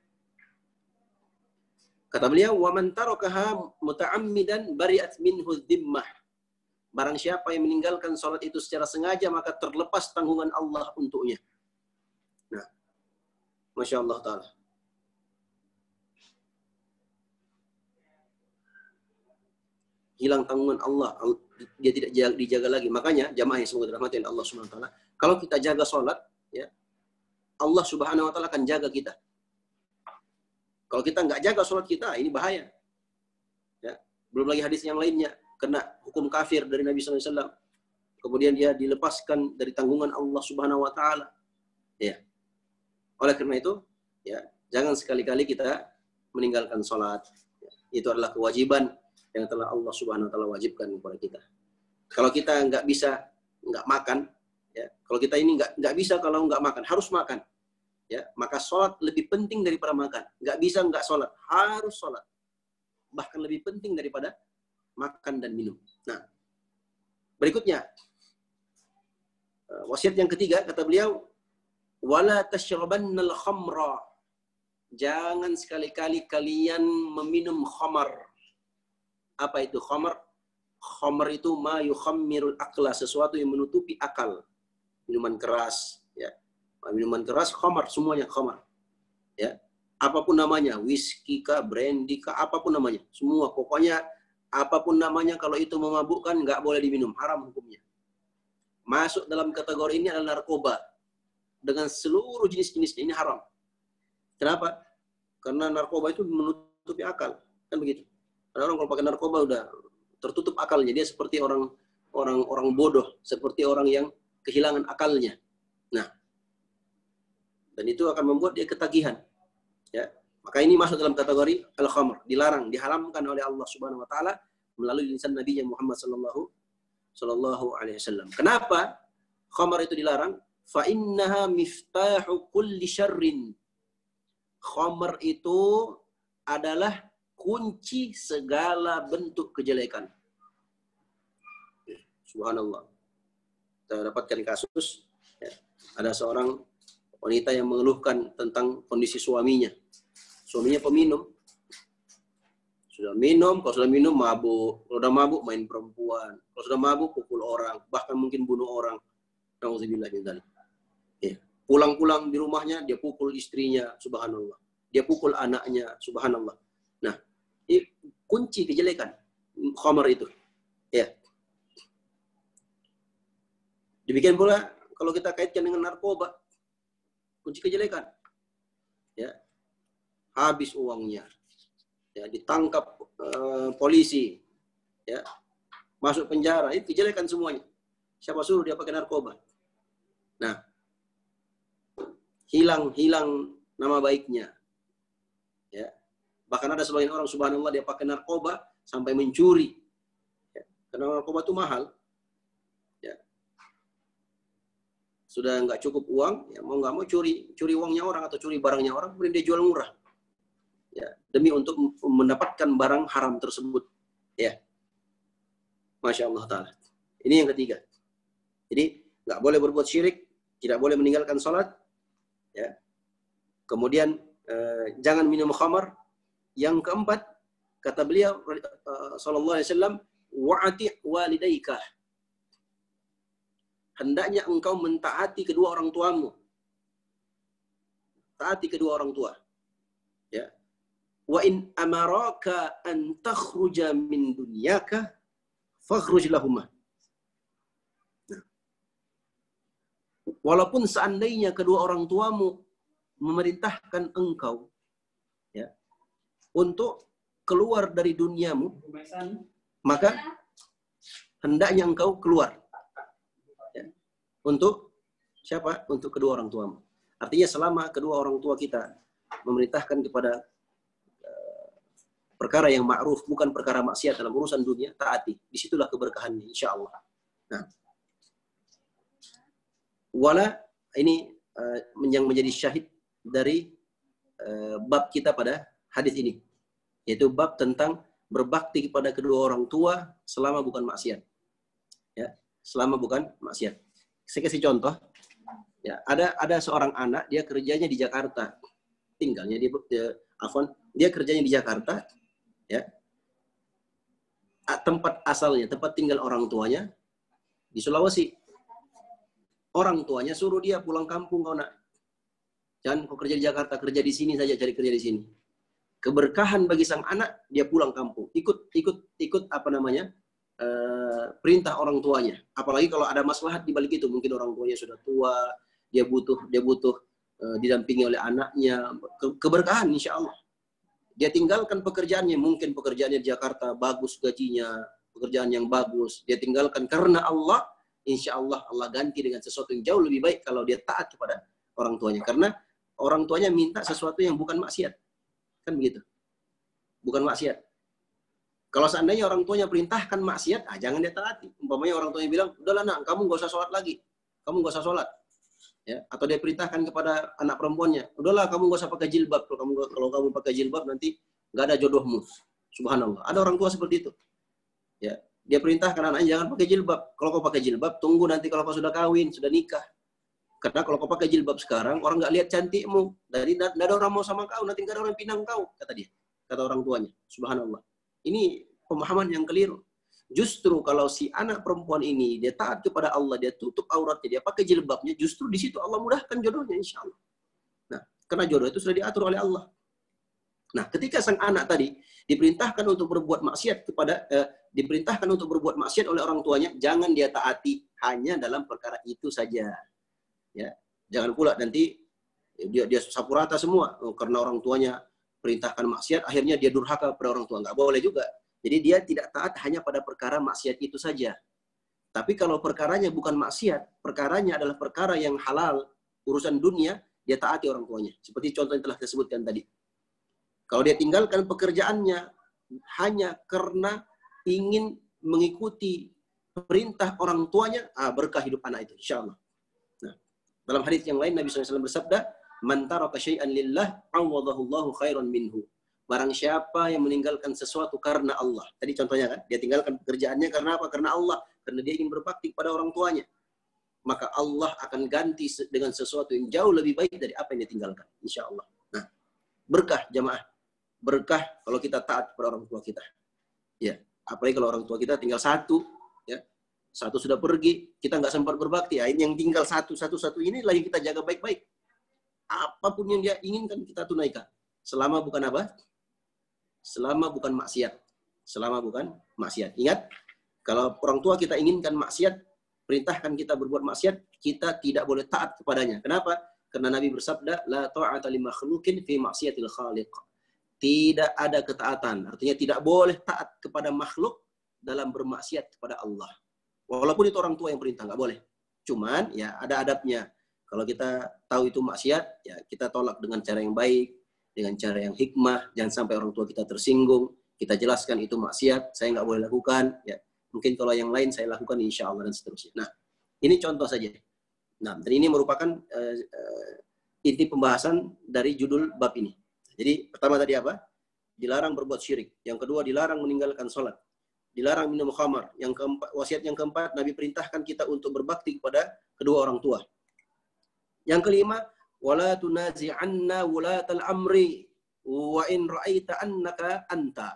kata beliau, وَمَنْ تَرَكَهَا مُتَعَمِّدًا بَرِئَتْ مِنْهُ الذِّمَّةِ. Barang siapa yang meninggalkan sholat itu secara sengaja, maka terlepas tanggungan Allah untuknya. Nah, Masya Allah Ta'ala. Hilang tanggungan Allah, dia tidak dijaga lagi. Makanya jamaah yang semoga dirahmati oleh Allah Subhanahu wa taala, kalau kita jaga salat, ya, Allah Subhanahu wa taala akan jaga kita. Kalau kita nggak jaga salat kita, ini bahaya. Ya, belum lagi hadis yang lainnya, kena hukum kafir dari Nabi sallallahu alaihi wasallam. Kemudian dia dilepaskan dari tanggungan Allah Subhanahu wa taala. Ya. Oleh karena itu, ya, jangan sekali-kali kita meninggalkan salat. Ya, itu adalah kewajiban yang telah Allah Subhanahu wa taala wajibkan kepada kita. Kalau kita nggak bisa nggak makan, ya, kalau kita ini nggak bisa kalau nggak makan, harus makan, ya, maka sholat lebih penting daripada makan. Nggak bisa nggak sholat, harus sholat. Bahkan lebih penting daripada makan dan minum. Nah, berikutnya wasiat yang ketiga kata beliau, wala tashrabannal khamra. Jangan sekali-kali kalian meminum khamar. Apa itu khamar? Khamar itu ma yukhammirul aqla, sesuatu yang menutupi akal. Minuman keras, ya. Minuman keras khamar, semuanya khamar. Ya. Apapun namanya, whisky kah, brandy kah, apapun namanya. Semua pokoknya apapun namanya kalau itu memabukkan nggak boleh diminum, haram hukumnya. Masuk dalam kategori ini adalah narkoba. Dengan seluruh jenis-jenisnya ini haram. Kenapa? Karena narkoba itu menutupi akal, kan begitu. Karena orang kalau pakai narkoba udah tertutup akalnya, dia seperti orang bodoh, seperti orang yang kehilangan akalnya. Nah, dan itu akan membuat dia ketagihan. Ya, maka ini masuk dalam kategori al-khamr, dilarang, diharamkan oleh Allah Subhanahu wa taala melalui lisan Nabi Muhammad sallallahu alaihi wasallam. Kenapa khamr itu dilarang? Fa innaha miftahu kulli syarrin. Khamr itu adalah kunci segala bentuk kejelekan. Subhanallah. Kita dapatkan kasus, ya, ada seorang wanita yang mengeluhkan tentang kondisi suaminya. Suaminya peminum. Kalau sudah minum mabuk. Kalau sudah mabuk main perempuan. Kalau sudah mabuk pukul orang, bahkan mungkin bunuh orang. Nauzubillah min dzalik. Ya. Pulang-pulang di rumahnya dia pukul istrinya, subhanallah. Dia pukul anaknya, subhanallah. Nah, ini kunci kejelekan khamar itu. Ya. Demikian pula kalau kita kaitkan dengan narkoba. kunci kejelekan. Ya, habis uangnya, ya, ditangkap polisi, ya, masuk penjara, itu kejelekan semuanya. Siapa suruh dia pakai narkoba? Nah, hilang nama baiknya. Ya, bahkan ada sebagian orang subhanallah dia pakai narkoba sampai mencuri. Ya, karena narkoba itu mahal. Ya, sudah nggak cukup uang, ya mau nggak mau curi uangnya orang atau curi barangnya orang, kemudian dia jual murah, ya, demi untuk mendapatkan barang haram tersebut, ya. Masya Allah Taala. Ini yang ketiga. Jadi nggak boleh berbuat syirik, tidak boleh meninggalkan sholat, ya. Kemudian jangan minum khamar. Yang keempat, kata beliau sallallahu alaihi wasallam, wa'ati walidaika. Hendaknya engkau mentaati kedua orang tuamu. Taati kedua orang tua. Ya. Wa in amaraka an takhruja min dunyaka fakhruj lahumah. Nah. Walaupun seandainya kedua orang tuamu memerintahkan engkau, ya, untuk keluar dari duniamu, maka hendaknya engkau keluar. Untuk siapa? Untuk kedua orang tuamu. Artinya selama kedua orang tua kita memerintahkan kepada perkara yang ma'ruf, bukan perkara maksiat dalam urusan dunia, taati. Disitulah keberkahannya, insya Allah. Nah, wala ini yang menjadi syahid dari bab kita pada hadis ini, yaitu bab tentang berbakti kepada kedua orang tua selama bukan maksiat. Ya, selama bukan maksiat. Saya kasih contoh, ya, ada seorang anak, dia kerjanya di Jakarta, tinggalnya dia kerjanya di Jakarta, ya, tempat asalnya, tempat tinggal orang tuanya di Sulawesi. Orang tuanya suruh dia pulang kampung, kau nak, jangan kau kerja di Jakarta, kerja di sini saja, cari kerja di sini. Keberkahan bagi sang anak, dia pulang kampung, ikut apa namanya, perintah orang tuanya. Apalagi kalau ada maslahat di balik itu, mungkin orang tuanya sudah tua, dia butuh didampingi oleh anaknya, keberkahan insya Allah. Dia tinggalkan pekerjaannya, mungkin pekerjaannya di Jakarta bagus gajinya, pekerjaan yang bagus, dia tinggalkan karena Allah, insya Allah Allah ganti dengan sesuatu yang jauh lebih baik kalau dia taat kepada orang tuanya, karena orang tuanya minta sesuatu yang bukan maksiat, kan begitu, bukan maksiat. Kalau seandainya orang tuanya perintahkan maksiat, jangan dia taati. Umpamanya orang tuanya bilang, udahlah nak, kamu gak usah sholat lagi. Kamu gak usah sholat. Ya, atau dia perintahkan kepada anak perempuannya, udahlah kamu gak usah pakai jilbab. Kalau kamu pakai jilbab nanti gak ada jodohmu. Subhanallah. Ada orang tua seperti itu. Ya, dia perintahkan anaknya jangan pakai jilbab. Kalau kau pakai jilbab, tunggu nanti kalau kau sudah kawin, sudah nikah. Karena kalau kau pakai jilbab sekarang, orang gak lihat cantikmu. Dari gak ada orang mau sama kau, nanti gak ada orang pinang kau, kata dia. Kata orang tuanya. Subhanallah. Ini pemahaman yang keliru. Justru kalau si anak perempuan ini dia taat kepada Allah, dia tutup auratnya, dia pakai jilbabnya, justru di situ Allah mudahkan jodohnya, insya Allah. Nah, karena jodoh itu sudah diatur oleh Allah. Nah, ketika sang anak tadi diperintahkan untuk berbuat maksiat diperintahkan untuk berbuat maksiat oleh orang tuanya, jangan dia taati hanya dalam perkara itu saja. Ya, jangan pula nanti dia sapu rata semua karena orang tuanya perintahkan maksiat, akhirnya dia durhaka pada orang tua. Nggak boleh juga. Jadi dia tidak taat hanya pada perkara maksiat itu saja. Tapi kalau perkaranya bukan maksiat, perkaranya adalah perkara yang halal, urusan dunia, dia taati orang tuanya. Seperti contoh yang telah saya sebutkan tadi. Kalau dia tinggalkan pekerjaannya hanya karena ingin mengikuti perintah orang tuanya, berkah hidup anak itu, insya Allah. Nah, dalam hadis yang lain Nabi SAW bersabda, man taraka syai'an lillah awadahullahu khairan minhu. Barang siapa yang meninggalkan sesuatu karena Allah. Tadi contohnya kan, dia tinggalkan pekerjaannya karena apa? Karena Allah. Karena dia ingin berbakti kepada orang tuanya. Maka Allah akan ganti dengan sesuatu yang jauh lebih baik dari apa yang dia tinggalkan. Insya Allah. Nah, berkah jamaah. Berkah kalau kita taat kepada orang tua kita. Ya, apalagi kalau orang tua kita tinggal satu. Ya, satu sudah pergi, kita nggak sempat berbakti. Ya, ini yang tinggal satu ini lagi kita jaga baik-baik. Apapun yang dia inginkan kita tunaikan. Selama bukan apa? Selama bukan maksiat. Selama bukan maksiat. Ingat, kalau orang tua kita inginkan maksiat, perintahkan kita berbuat maksiat, kita tidak boleh taat kepadanya. Kenapa? Karena Nabi bersabda, la ta'ata li makhluqin fi maksiatil khaliq. Tidak ada ketaatan, artinya tidak boleh taat kepada makhluk dalam bermaksiat kepada Allah. Walaupun itu orang tua yang perintah, nggak boleh. Cuman ya ada adabnya. Kalau kita tahu itu maksiat, ya kita tolak dengan cara yang baik, dengan cara yang hikmah. Jangan sampai orang tua kita tersinggung. Kita jelaskan itu maksiat, saya nggak boleh lakukan. Ya, mungkin kalau yang lain saya lakukan insya Allah dan seterusnya. Nah, ini contoh saja. Nah, dan ini merupakan inti pembahasan dari judul bab ini. Jadi pertama tadi apa? Dilarang berbuat syirik. Yang kedua, dilarang meninggalkan sholat. Dilarang minum khamar. Yang keempat, wasiat yang keempat, Nabi perintahkan kita untuk berbakti kepada kedua orang tua. Yang kelima, wala tunazi'anna wulatal amri wa in ra'aita annaka anta.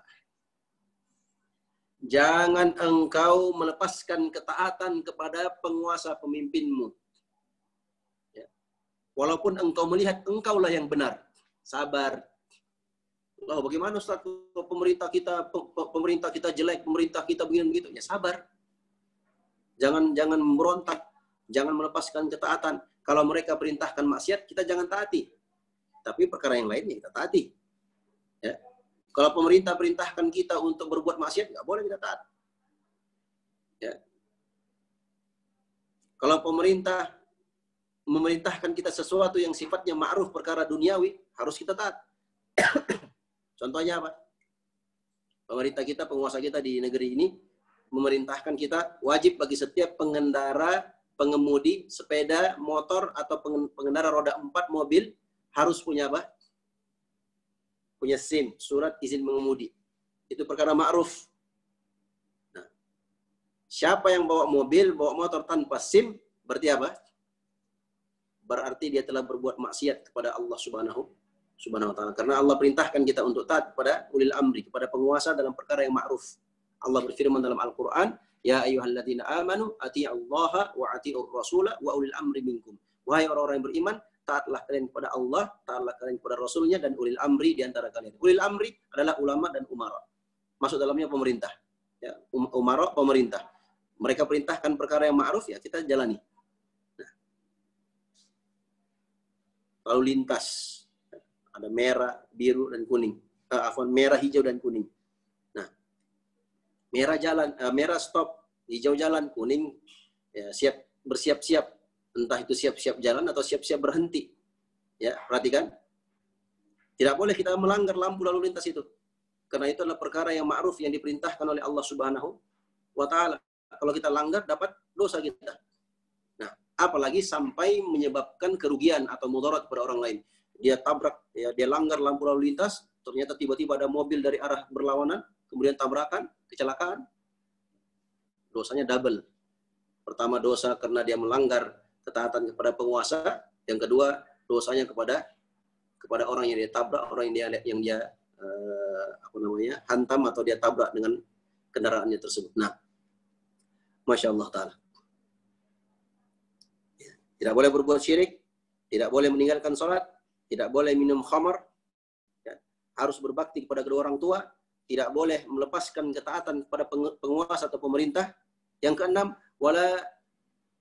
Jangan engkau melepaskan ketaatan kepada penguasa pemimpinmu. Ya. Walaupun engkau melihat engkaulah yang benar. Sabar. Loh, bagaimana Ustaz, pemerintah kita jelek, pemerintah kita begini begitu. Ya sabar. Jangan memberontak, jangan melepaskan ketaatan. Kalau mereka perintahkan maksiat, kita jangan taati. Tapi perkara yang lainnya kita taati. Ya. Kalau pemerintah perintahkan kita untuk berbuat maksiat, nggak boleh kita taat. Ya. Kalau pemerintah memerintahkan kita sesuatu yang sifatnya ma'ruf perkara duniawi, harus kita taat. Contohnya apa? Pemerintah kita, penguasa kita di negeri ini, memerintahkan kita wajib bagi setiap pengemudi sepeda, motor, atau pengendara roda 4 mobil, harus punya apa? Punya SIM, surat izin mengemudi. Itu perkara ma'ruf. Nah, siapa yang bawa mobil, bawa motor tanpa SIM, berarti apa? Berarti dia telah berbuat maksiat kepada Allah Subhanahu wa ta'ala. Karena Allah perintahkan kita untuk taat kepada ulil amri, kepada penguasa dalam perkara yang ma'ruf. Allah berfirman dalam Al-Quran, ya ayyuhalladzina amanu ati'allaha wa ati'ur rasula wa ulil amri minkum. Wahai orang-orang yang beriman, taatlah kalian kepada Allah, taatlah kalian kepada Rasulnya, dan ulil amri di antara kalian. Ulil amri adalah ulama dan umara. Masuk dalamnya pemerintah. Ya, umara, pemerintah. Mereka perintahkan perkara yang ma'ruf, ya kita jalani. Nah. Lalu lintas. Ada merah, biru, dan kuning. Merah, hijau, dan kuning. Nah, merah jalan, merah stop, hijau jalan, kuning ya, bersiap-siap. Entah itu siap-siap jalan atau siap-siap berhenti. Ya, perhatikan. Tidak boleh kita melanggar lampu lalu lintas itu. Karena itu adalah perkara yang ma'ruf yang diperintahkan oleh Allah Subhanahu wa ta'ala. Kalau kita langgar, dapat dosa kita. Nah, apalagi sampai menyebabkan kerugian atau mudarat kepada orang lain. Dia tabrak, ya, dia langgar lampu lalu lintas, ternyata tiba-tiba ada mobil dari arah berlawanan, kemudian tabrakan, kecelakaan. Dosanya double. Pertama, dosa karena dia melanggar ketaatan kepada penguasa. Yang kedua, dosanya kepada orang yang dia tabrak, orang yang dia hantam atau dia tabrak dengan kendaraannya tersebut. Nah, Masya Allah Ta'ala. Tidak boleh berbuat syirik, tidak boleh meninggalkan sholat, tidak boleh minum khamar, ya, harus berbakti kepada kedua orang tua, tidak boleh melepaskan ketaatan kepada penguasa atau pemerintah. Yang keenam, wala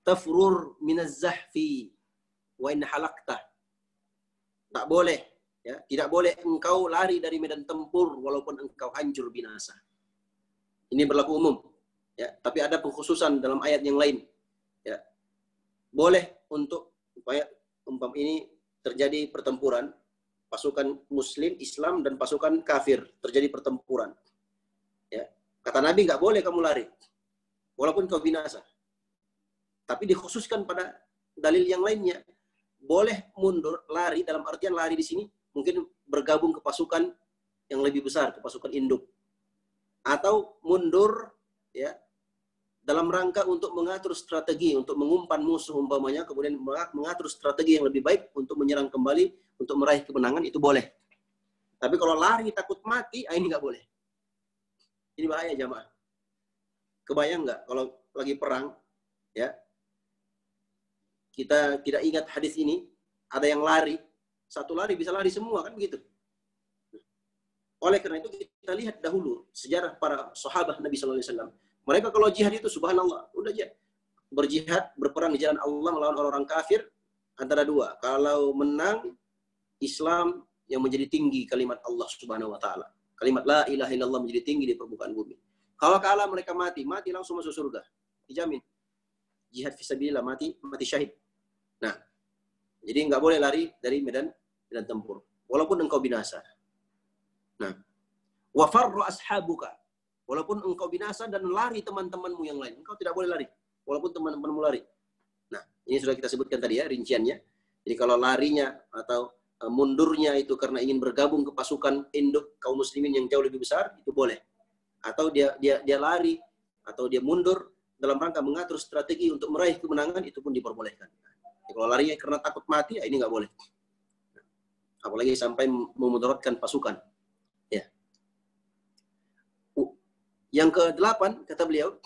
tafrur minaz zahfi wa in halaqta. Tak boleh, ya, tidak boleh engkau lari dari medan tempur walaupun engkau hancur binasa. Ini berlaku umum, ya, tapi ada pengkhususan dalam ayat yang lain. Ya. Boleh untuk supaya ini terjadi pertempuran, pasukan Muslim, Islam, dan pasukan kafir terjadi pertempuran. Ya. Kata Nabi, nggak boleh kamu lari, walaupun kau binasa. Tapi dikhususkan pada dalil yang lainnya. Boleh mundur, lari, dalam artian lari di sini, mungkin bergabung ke pasukan yang lebih besar, ke pasukan induk. Atau mundur, ya, dalam rangka untuk mengatur strategi, untuk mengumpan musuh umpamanya, kemudian mengatur strategi yang lebih baik untuk menyerang kembali, untuk meraih kemenangan, itu boleh. Tapi kalau lari takut mati, ini nggak boleh. Ini bahaya jamaah. Kebayang nggak kalau lagi perang, ya, kita tidak ingat hadis ini, ada yang lari, satu lari bisa lari semua, kan begitu. Oleh karena itu kita lihat dahulu sejarah para sahabat Nabi SAW. Mereka kalau jihad itu subhanallah, udah aja berjihad, berperang di jalan Allah melawan orang-orang kafir, antara dua. Kalau menang, Islam yang menjadi tinggi kalimat Allah Subhanahu wa taala. Kalimat la ilaha illallah menjadi tinggi di permukaan bumi. Kalau kalah mereka mati langsung masuk surga. Dijamin. Jihad fisabilillah, mati syahid. Nah, jadi nggak boleh lari dari medan tempur. Walaupun engkau binasa. Nah, wa farra ashabuka. Walaupun engkau binasa dan lari teman-temanmu yang lain. Engkau tidak boleh lari. Walaupun teman-temanmu lari. Nah, ini sudah kita sebutkan tadi ya, rinciannya. Jadi kalau larinya atau mundurnya itu karena ingin bergabung ke pasukan induk kaum muslimin yang jauh lebih besar, itu boleh. Atau dia lari atau dia mundur dalam rangka mengatur strategi untuk meraih kemenangan, itu pun diperbolehkan. Kalau larinya karena takut mati, ini nggak boleh. Apalagi sampai memudaratkan pasukan. Ya. Yang ke-8 kata beliau,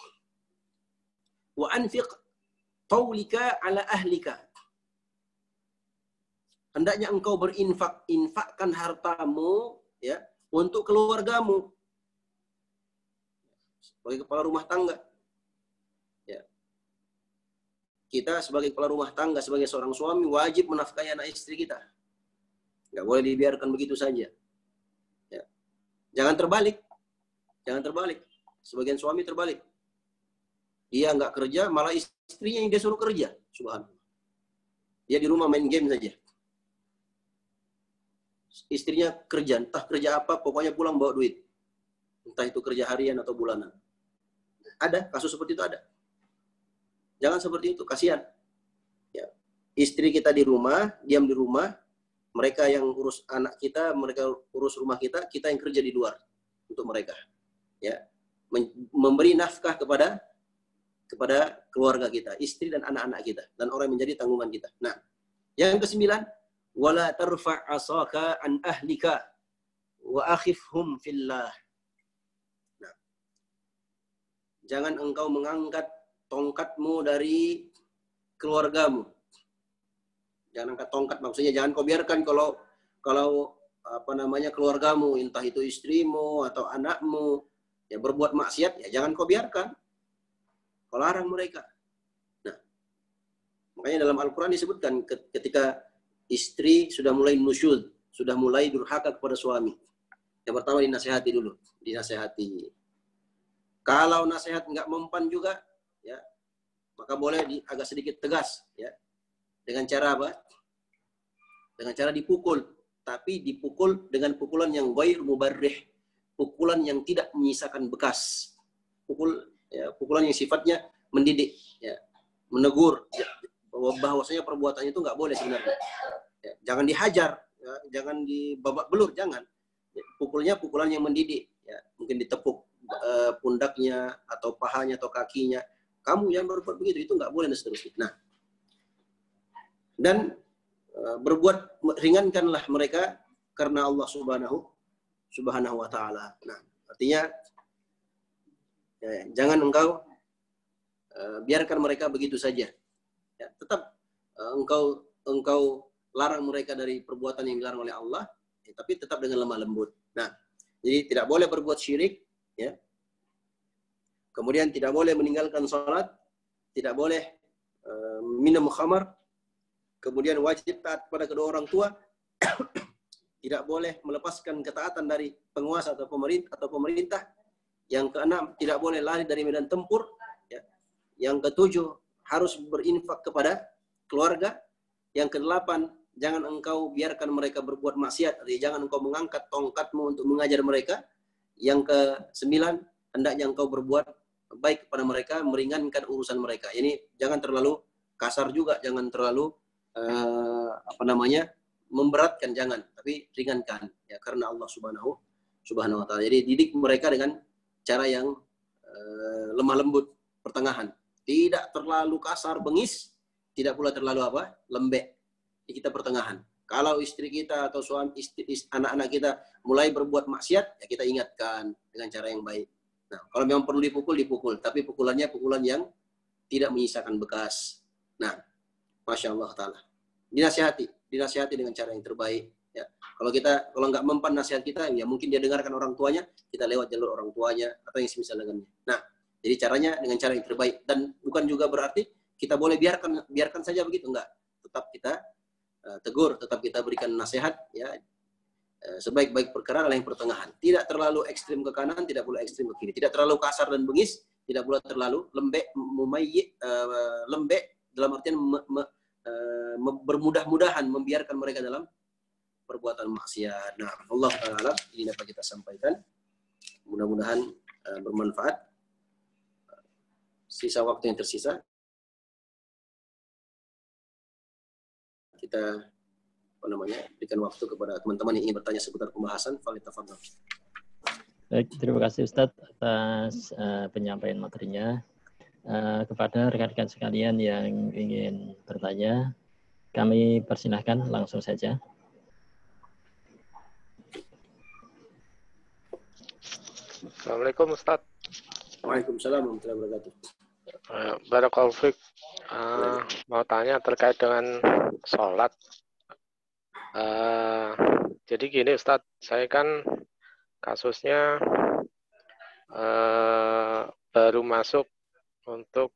wa anfiq taulika ala ahlika. Hendaknya engkau infakkan hartamu ya untuk keluargamu. Sebagai kepala rumah tangga. Ya. Kita sebagai kepala rumah tangga, sebagai seorang suami wajib menafkahi anak istri kita. Nggak boleh dibiarkan begitu saja. Ya. Jangan terbalik. Sebagian suami terbalik. Dia nggak kerja, malah istrinya yang dia suruh kerja. Subhanallah. Dia di rumah main game saja. Istrinya kerja, entah kerja apa, pokoknya pulang bawa duit. Entah itu kerja harian atau bulanan. Ada, kasus seperti itu ada. Jangan seperti itu, kasihan. Ya. Istri kita di rumah, diam di rumah, mereka yang urus anak kita, mereka urus rumah kita, kita yang kerja di luar untuk mereka. Ya. Memberi nafkah kepada keluarga kita, istri dan anak-anak kita, dan orang yang menjadi tanggungan kita. Nah, yang ke-9, wala tarfa' asaka an ahlika wa akhifhum fillah. Nah, jangan engkau mengangkat tongkatmu dari keluargamu. Jangan angkat tongkat, maksudnya jangan kau biarkan kalau keluargamu, entah itu istrimu atau anakmu ya berbuat maksiat, ya jangan kau biarkan. Kau larang mereka. Nah, makanya dalam Al-Quran disebutkan ketika istri sudah mulai nusyud, sudah mulai durhaka kepada suami. Yang pertama dinasehati dulu, dinasehati. Kalau nasihat nggak mempan juga, ya, maka boleh agak sedikit tegas, ya. Dengan cara apa? Dengan cara dipukul, tapi dipukul dengan pukulan yang ghair mubarrih, pukulan yang tidak menyisakan bekas. Pukulan yang sifatnya mendidik, ya, menegur, ya, bahwasanya perbuatannya itu nggak boleh sebenarnya. Ya, jangan dihajar, ya, jangan dibabak belur, jangan. Ya, pukulnya pukulan yang mendidik, ya, mungkin ditepuk pundaknya atau pahanya atau kakinya. Kamu yang berbuat begitu, itu nggak boleh dan seterusnya. Nah, dan ringankanlah mereka karena Allah Subhanahu wa taala. Nah, artinya ya, jangan engkau biarkan mereka begitu saja. Ya, tetap engkau larang mereka dari perbuatan yang dilarang oleh Allah, ya, tapi tetap dengan lemah lembut. Nah, jadi tidak boleh berbuat syirik, ya. Kemudian tidak boleh meninggalkan sholat, tidak boleh minum khamar, kemudian wajib taat kepada kedua orang tua, tidak boleh melepaskan ketaatan dari penguasa atau pemerintah. Yang ke-6, tidak boleh lari dari medan tempur. Ya. Yang ke-7, harus berinfak kepada keluarga. Yang ke-8, jangan engkau biarkan mereka berbuat maksiat. Artinya jangan engkau mengangkat tongkatmu untuk mengajar mereka. Yang ke-9, hendaknya engkau berbuat baik kepada mereka, meringankan urusan mereka. Ini jangan terlalu kasar juga, jangan terlalu memberatkan, jangan, tapi ringankan, ya, karena Allah Subhanahu wa taala. Jadi didik mereka dengan cara yang lemah lembut, pertengahan. Tidak terlalu kasar, bengis, tidak pula terlalu lembek. Jadi kita pertengahan. Kalau istri kita atau suami, anak-anak kita mulai berbuat maksiat, ya kita ingatkan dengan cara yang baik. Nah, kalau memang perlu dipukul, tapi pukulannya pukulan yang tidak menyisakan bekas. Nah, Masya Allah Ta'ala. Dinasihati dengan cara yang terbaik. Ya. Kalau nggak mempan nasihat kita, ya mungkin dia dengarkan orang tuanya, kita lewat jalur orang tuanya atau yang semisal dengannya. Nah, jadi caranya dengan cara yang terbaik, dan bukan juga berarti kita boleh biarkan saja begitu, enggak. tetap kita tegur, tetap kita berikan nasihat, ya. Sebaik-baik perkara adalah yang pertengahan. Tidak terlalu ekstrim ke kanan, tidak pula ekstrim ke kiri. Tidak terlalu kasar dan bengis, tidak pula terlalu lembek, lembek dalam artian bermudah-mudahan membiarkan mereka dalam perbuatan maksiat. Nah, Allah Ta'ala, ini dapat kita sampaikan. Mudah-mudahan bermanfaat. Sisa waktu yang tersisa, kita berikan waktu kepada teman-teman yang ingin bertanya seputar pembahasan. Falitafadhal. Baik, terima kasih Ustadz atas penyampaian materinya. Kepada rekan-rekan sekalian yang ingin bertanya, kami persilahkan langsung saja. Assalamualaikum Ustadz. Waalaikumsalam warahmatullahi wabarakatuh. Barakallahu fiik. Mau tanya terkait dengan sholat. Jadi gini Ustadz, saya kan kasusnya baru masuk untuk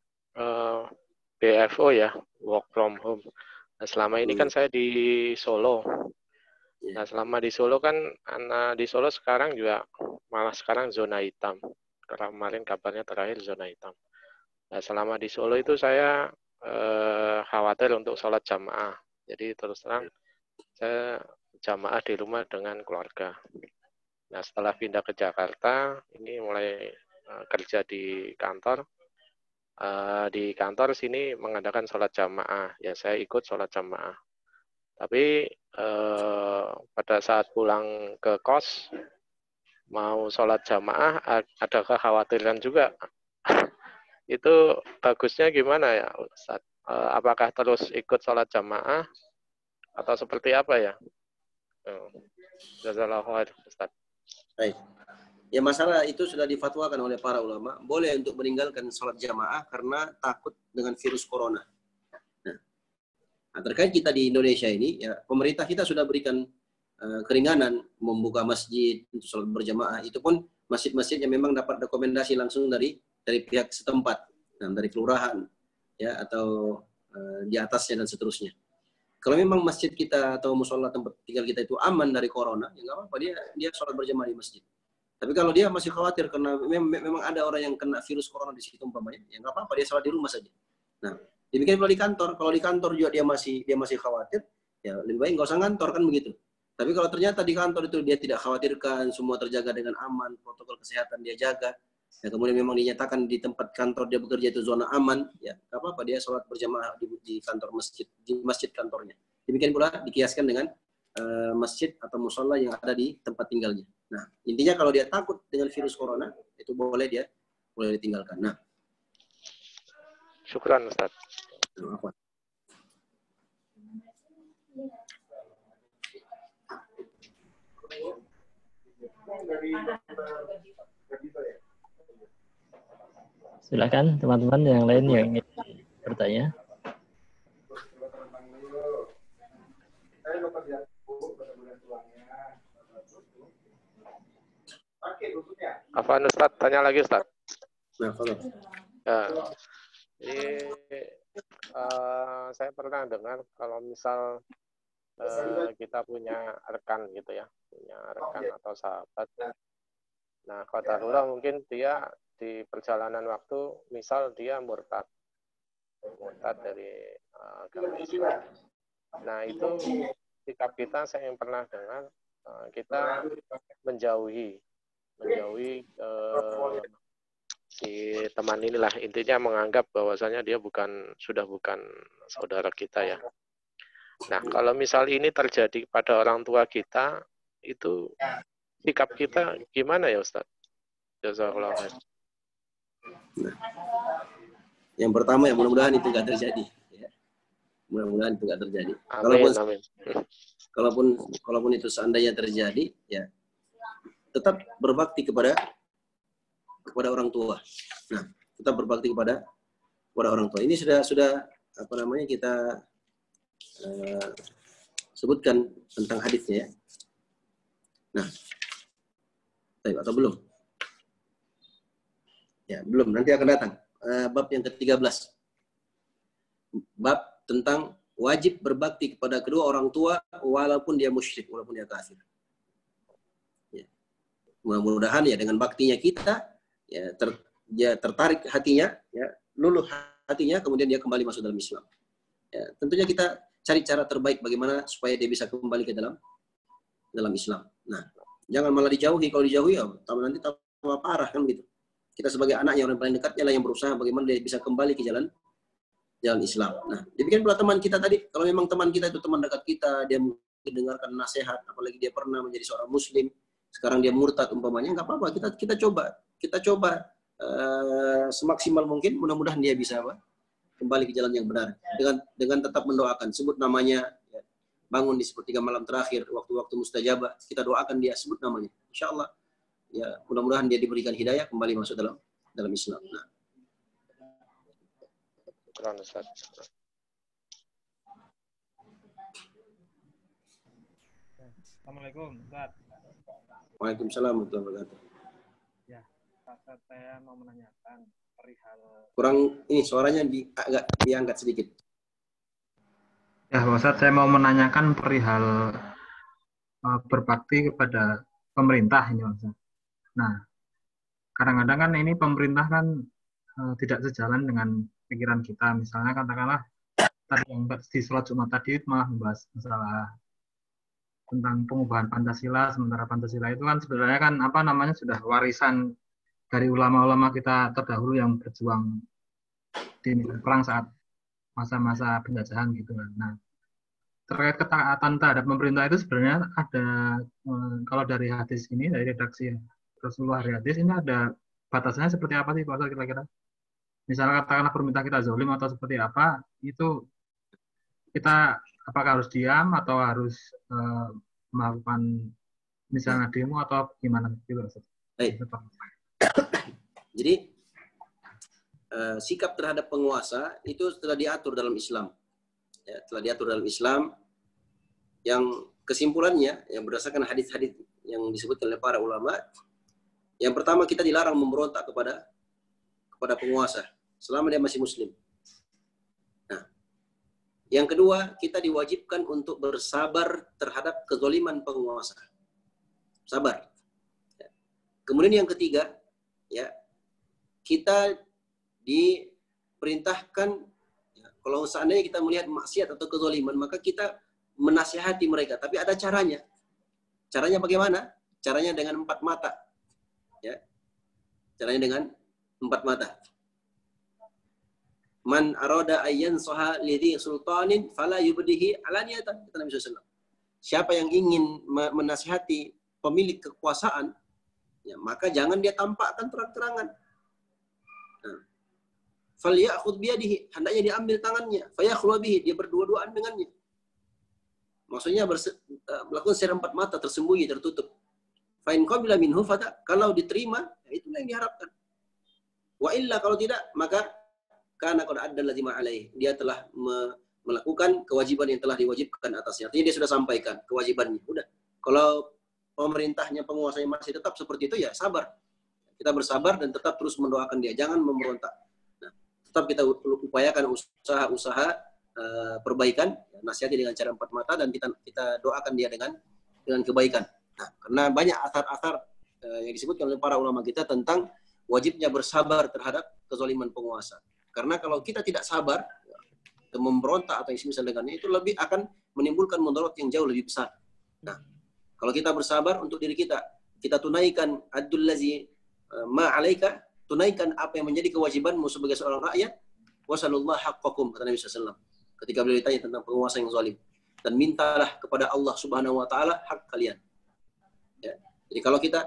BFO ya, work from home. Nah, selama ini kan saya di Solo. Nah, selama di Solo kan, di Solo sekarang juga malah sekarang zona hitam. Kemarin kabarnya terakhir zona hitam. Nah, selama di Solo itu saya khawatir untuk sholat jamaah. Jadi terus terang saya jamaah di rumah dengan keluarga. Nah, setelah pindah ke Jakarta, ini mulai kerja di kantor. Di kantor sini mengadakan sholat jamaah. Ya, saya ikut sholat jamaah. Tapi pada saat pulang ke kos, mau sholat jamaah, ada kekhawatiran juga. Itu bagusnya gimana ya, Ustaz? Apakah terus ikut sholat jamaah atau seperti apa ya? Jazakallahu khair, Ustaz. Baik. Ya, masalah itu sudah difatwakan oleh para ulama, boleh untuk meninggalkan sholat jamaah karena takut dengan virus corona. Nah, terkait kita di Indonesia ini, ya pemerintah kita sudah berikan keringanan membuka masjid untuk sholat berjamaah. Itu pun masjid-masjid yang memang dapat rekomendasi langsung dari pihak setempat, dari kelurahan, ya, atau di atasnya dan seterusnya. Kalau memang masjid kita atau musola tempat tinggal kita itu aman dari corona, ya nggak apa-apa, dia sholat berjamaah di masjid. Tapi kalau dia masih khawatir karena memang ada orang yang kena virus corona di situ umpamanya, ya nggak apa-apa, dia sholat di rumah saja. Nah, demikian kalau di kantor. Kalau di kantor juga dia masih khawatir, ya lebih baik nggak usah kantor, kan begitu. Tapi kalau ternyata di kantor itu dia tidak khawatirkan, semua terjaga dengan aman, protokol kesehatan dia jaga, ya kemudian memang dinyatakan di tempat kantor dia bekerja itu zona aman, ya nggak apa-apa, dia sholat berjamaah di kantor masjid, di masjid kantornya. Demikian pula dikiaskan dengan masjid atau musola yang ada di tempat tinggalnya. Nah, intinya kalau dia takut dengan virus corona, itu boleh ditinggalkan. Nah, syukran Ustaz. Silakan teman-teman yang lain yang ingin bertanya. Apa Ustaz? Tanya lagi Ustaz. Jadi saya pernah dengar kalau misal kita punya rekan gitu ya, punya rekan atau sahabat. Nah, qadarullah mungkin dia di perjalanan waktu, misal dia murtad dari agama Islam. Nah, itu sikap kita, saya yang pernah dengar, kita menjauhi si teman inilah, intinya menganggap bahwasanya dia sudah bukan saudara kita ya. Nah, kalau misal ini terjadi pada orang tua kita, itu sikap kita gimana ya Ustaz? Jazakallahu khair. Yang pertama, ya mudah-mudahan itu nggak terjadi. Ya. Mudah-mudahan itu nggak terjadi. Amin. Kalaupun itu seandainya terjadi, ya tetap berbakti kepada orang tua. Nah, tetap berbakti kepada orang tua. Ini sudah kita sebutkan tentang hadisnya ya. Nah, atau belum? Ya, belum. Nanti akan datang. Bab yang ke-13. Bab tentang wajib berbakti kepada kedua orang tua walaupun dia musyrik, walaupun dia kafir. Ya. Mudah-mudahan ya dengan baktinya kita ya tertarik hatinya, ya luluh hatinya, kemudian dia kembali masuk dalam Islam. Ya, tentunya kita cari cara terbaik bagaimana supaya dia bisa kembali ke dalam Islam. Nah, jangan malah dijauhi. Kalau dijauhi ya nanti tambah parah kan gitu. Kita sebagai anak yang paling dekatnya lah yang berusaha bagaimana dia bisa kembali ke jalan Islam. Nah, demikian pula teman kita tadi. Kalau memang teman kita itu teman dekat kita, dia mendengarkan nasihat, apalagi dia pernah menjadi seorang Muslim, sekarang dia murtad umpamanya, nggak apa-apa. Kita coba semaksimal mungkin. Mudah-mudahan dia bisa kembali ke jalan yang benar dengan tetap mendoakan, sebut namanya, ya, bangun di sepertiga malam terakhir, waktu-waktu mustajabah, kita doakan dia, sebut namanya, insya Allah ya mudah-mudahan dia diberikan hidayah kembali masuk dalam Islam. Nah. Assalamualaikum, Ustaz. Waalaikumsalam warahmatullahi wabarakatuh. Ya, Ustaz, saya mau menanyakan perihal kurang ini suaranya agak diangkat sedikit. Ya, Ustaz, saya mau menanyakan perihal berbakti kepada pemerintah ini, Ustaz. Nah, kadang-kadang kan ini pemerintah kan tidak sejalan dengan pikiran kita. Misalnya katakanlah tadi yang di sholat Jumat tadi malah membahas masalah tentang pengubahan Pancasila, sementara Pancasila itu kan sebenarnya kan sudah warisan dari ulama-ulama kita terdahulu yang berjuang di perang saat masa-masa penjajahan gitu kan. Nah, terkait ketaatan terhadap pemerintah itu sebenarnya ada, kalau dari hadis ini, dari redaksi Rasulullah hadis ini ada batasannya seperti apa sih Pak kira-kira? Misalnya katakanlah pemerintah kita zalim atau seperti apa, itu kita apakah harus diam atau harus melakukan misalnya demo atau gimana gitu? Baik. Jadi sikap terhadap penguasa itu telah diatur dalam Islam. Ya, telah diatur dalam Islam yang kesimpulannya yang berdasarkan hadis-hadis yang disebutkan oleh para ulama. Yang pertama, kita dilarang memberontak kepada penguasa selama dia masih muslim. Nah, yang kedua, kita diwajibkan untuk bersabar terhadap kezaliman penguasa. Sabar. Ya. Kemudian yang ketiga, ya, kita diperintahkan, ya, kalau seandainya kita melihat maksiat atau kezaliman, maka kita menasihati mereka. Tapi ada caranya. Caranya bagaimana? Caranya dengan 4 mata. Ya. Caranya dengan 4 mata. Man arada ayyan soha lidhi sultanin fala yubdihi alaniyatan, kata Nabi SAW. Siapa yang ingin menasihati pemilik kekuasaan, ya, maka jangan dia tampakkan terang-terangan. Nah, falyakhudh biyadihi, hendaknya diambil tangannya, fayakhlu bihi, dia berdua-duaan dengannya. Maksudnya melakukan secara 4 mata, tersembunyi, tertutup. Fa in qabila minhu fata, kalau diterima, ya itulah yang diharapkan. Wa illa, kalau tidak, maka karena qad adda allazi ma alaihi, dia telah melakukan kewajiban yang telah diwajibkan atasnya. Artinya dia sudah sampaikan kewajibannya. Udah. Kalau pemerintahnya, penguasanya masih tetap seperti itu, ya sabar. Kita bersabar dan tetap terus mendoakan dia, jangan memberontak. Nah, tetap kita upayakan usaha-usaha perbaikan, nasihati dengan cara 4 mata, dan kita doakan dia dengan kebaikan. Nah, karena banyak asar-asar yang disebutkan oleh para ulama kita tentang wajibnya bersabar terhadap kezaliman penguasa. Karena kalau kita tidak sabar, memberontak atau yang semisal dengannya, itu lebih akan menimbulkan mudarat yang jauh lebih besar. Nah, kalau kita bersabar untuk diri kita, kita tunaikan adul lazi ma alaika, tunaikan apa yang menjadi kewajibanmu sebagai seorang rakyat, wasallallahu haqqakum, kata Nabi SAW. Ketika beliau ditanya tentang penguasa yang zalim, dan mintalah kepada Allah Subhanahu wa taala hak kalian. Ya. Jadi kalau kita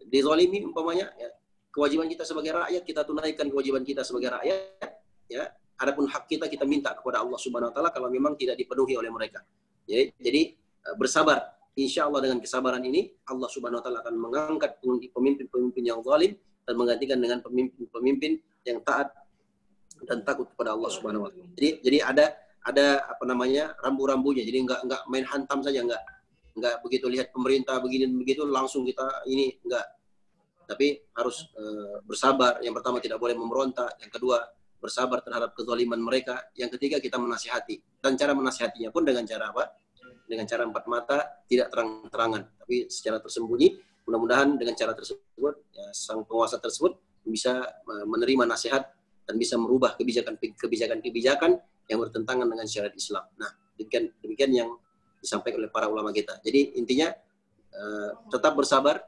dizalimi umpamanya, ya, kewajiban kita sebagai rakyat, kita tunaikan kewajiban kita sebagai rakyat, ya. Adapun hak kita minta kepada Allah Subhanahu wa taala kalau memang tidak dipenuhi oleh mereka. Jadi bersabar. Insya Allah dengan kesabaran ini Allah Subhanahu wa taala akan mengangkat pemimpin-pemimpin yang zalim dan menggantikan dengan pemimpin-pemimpin yang taat dan takut kepada Allah Subhanahu wa taala. Jadi ada rambu-rambunya. Jadi enggak main hantam saja, enggak begitu lihat pemerintah begini begitu langsung kita ini, enggak. Tapi harus bersabar. Yang pertama tidak boleh memberontak, yang kedua bersabar terhadap kezaliman mereka. Yang ketiga, kita menasihati. Dan cara menasihatinya pun dengan cara apa? Dengan cara empat mata, tidak terang-terangan, tapi secara tersembunyi. Mudah-mudahan dengan cara tersebut, ya, sang penguasa tersebut bisa menerima nasihat dan bisa merubah kebijakan-kebijakan yang bertentangan dengan syariat Islam. Nah, demikian yang disampaikan oleh para ulama kita. Jadi intinya tetap bersabar,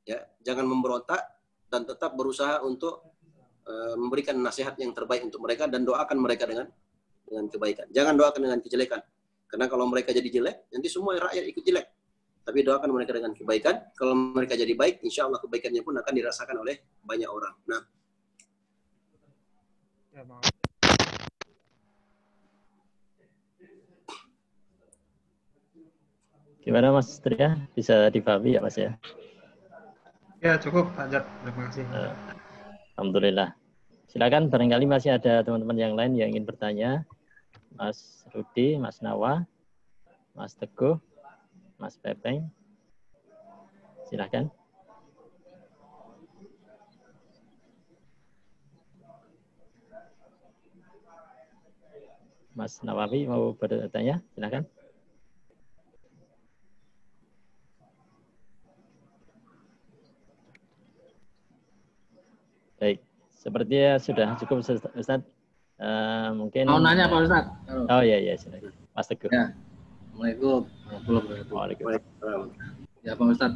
ya, jangan memberontak, dan tetap berusaha untuk memberikan nasihat yang terbaik untuk mereka dan doakan mereka dengan kebaikan. Jangan doakan dengan kejelekan. Karena kalau mereka jadi jelek, nanti semua rakyat ikut jelek. Tapi doakan mereka dengan kebaikan. Kalau mereka jadi baik, insya Allah kebaikannya pun akan dirasakan oleh banyak orang. Nah, gimana Mas Tria? Bisa dipahami ya Mas ya? Ya cukup, Pak Jat. Terima kasih. Alhamdulillah. Silakan, barangkali masih ada teman-teman yang lain yang ingin bertanya. Mas Rudi, Mas Nawa, Mas Teguh, Mas Pepeng. Silakan. Mas Nawawi mau bertanya? Silakan. Baik, sepertinya sudah cukup Ustaz. Mungkin mau nanya Pak Ustaz? Oh iya silakan. Mas Teguh. Ya. Assalamualaikum warahmatullahi wabarakatuh. Waalaikumsalam. Ya Pak Ustaz,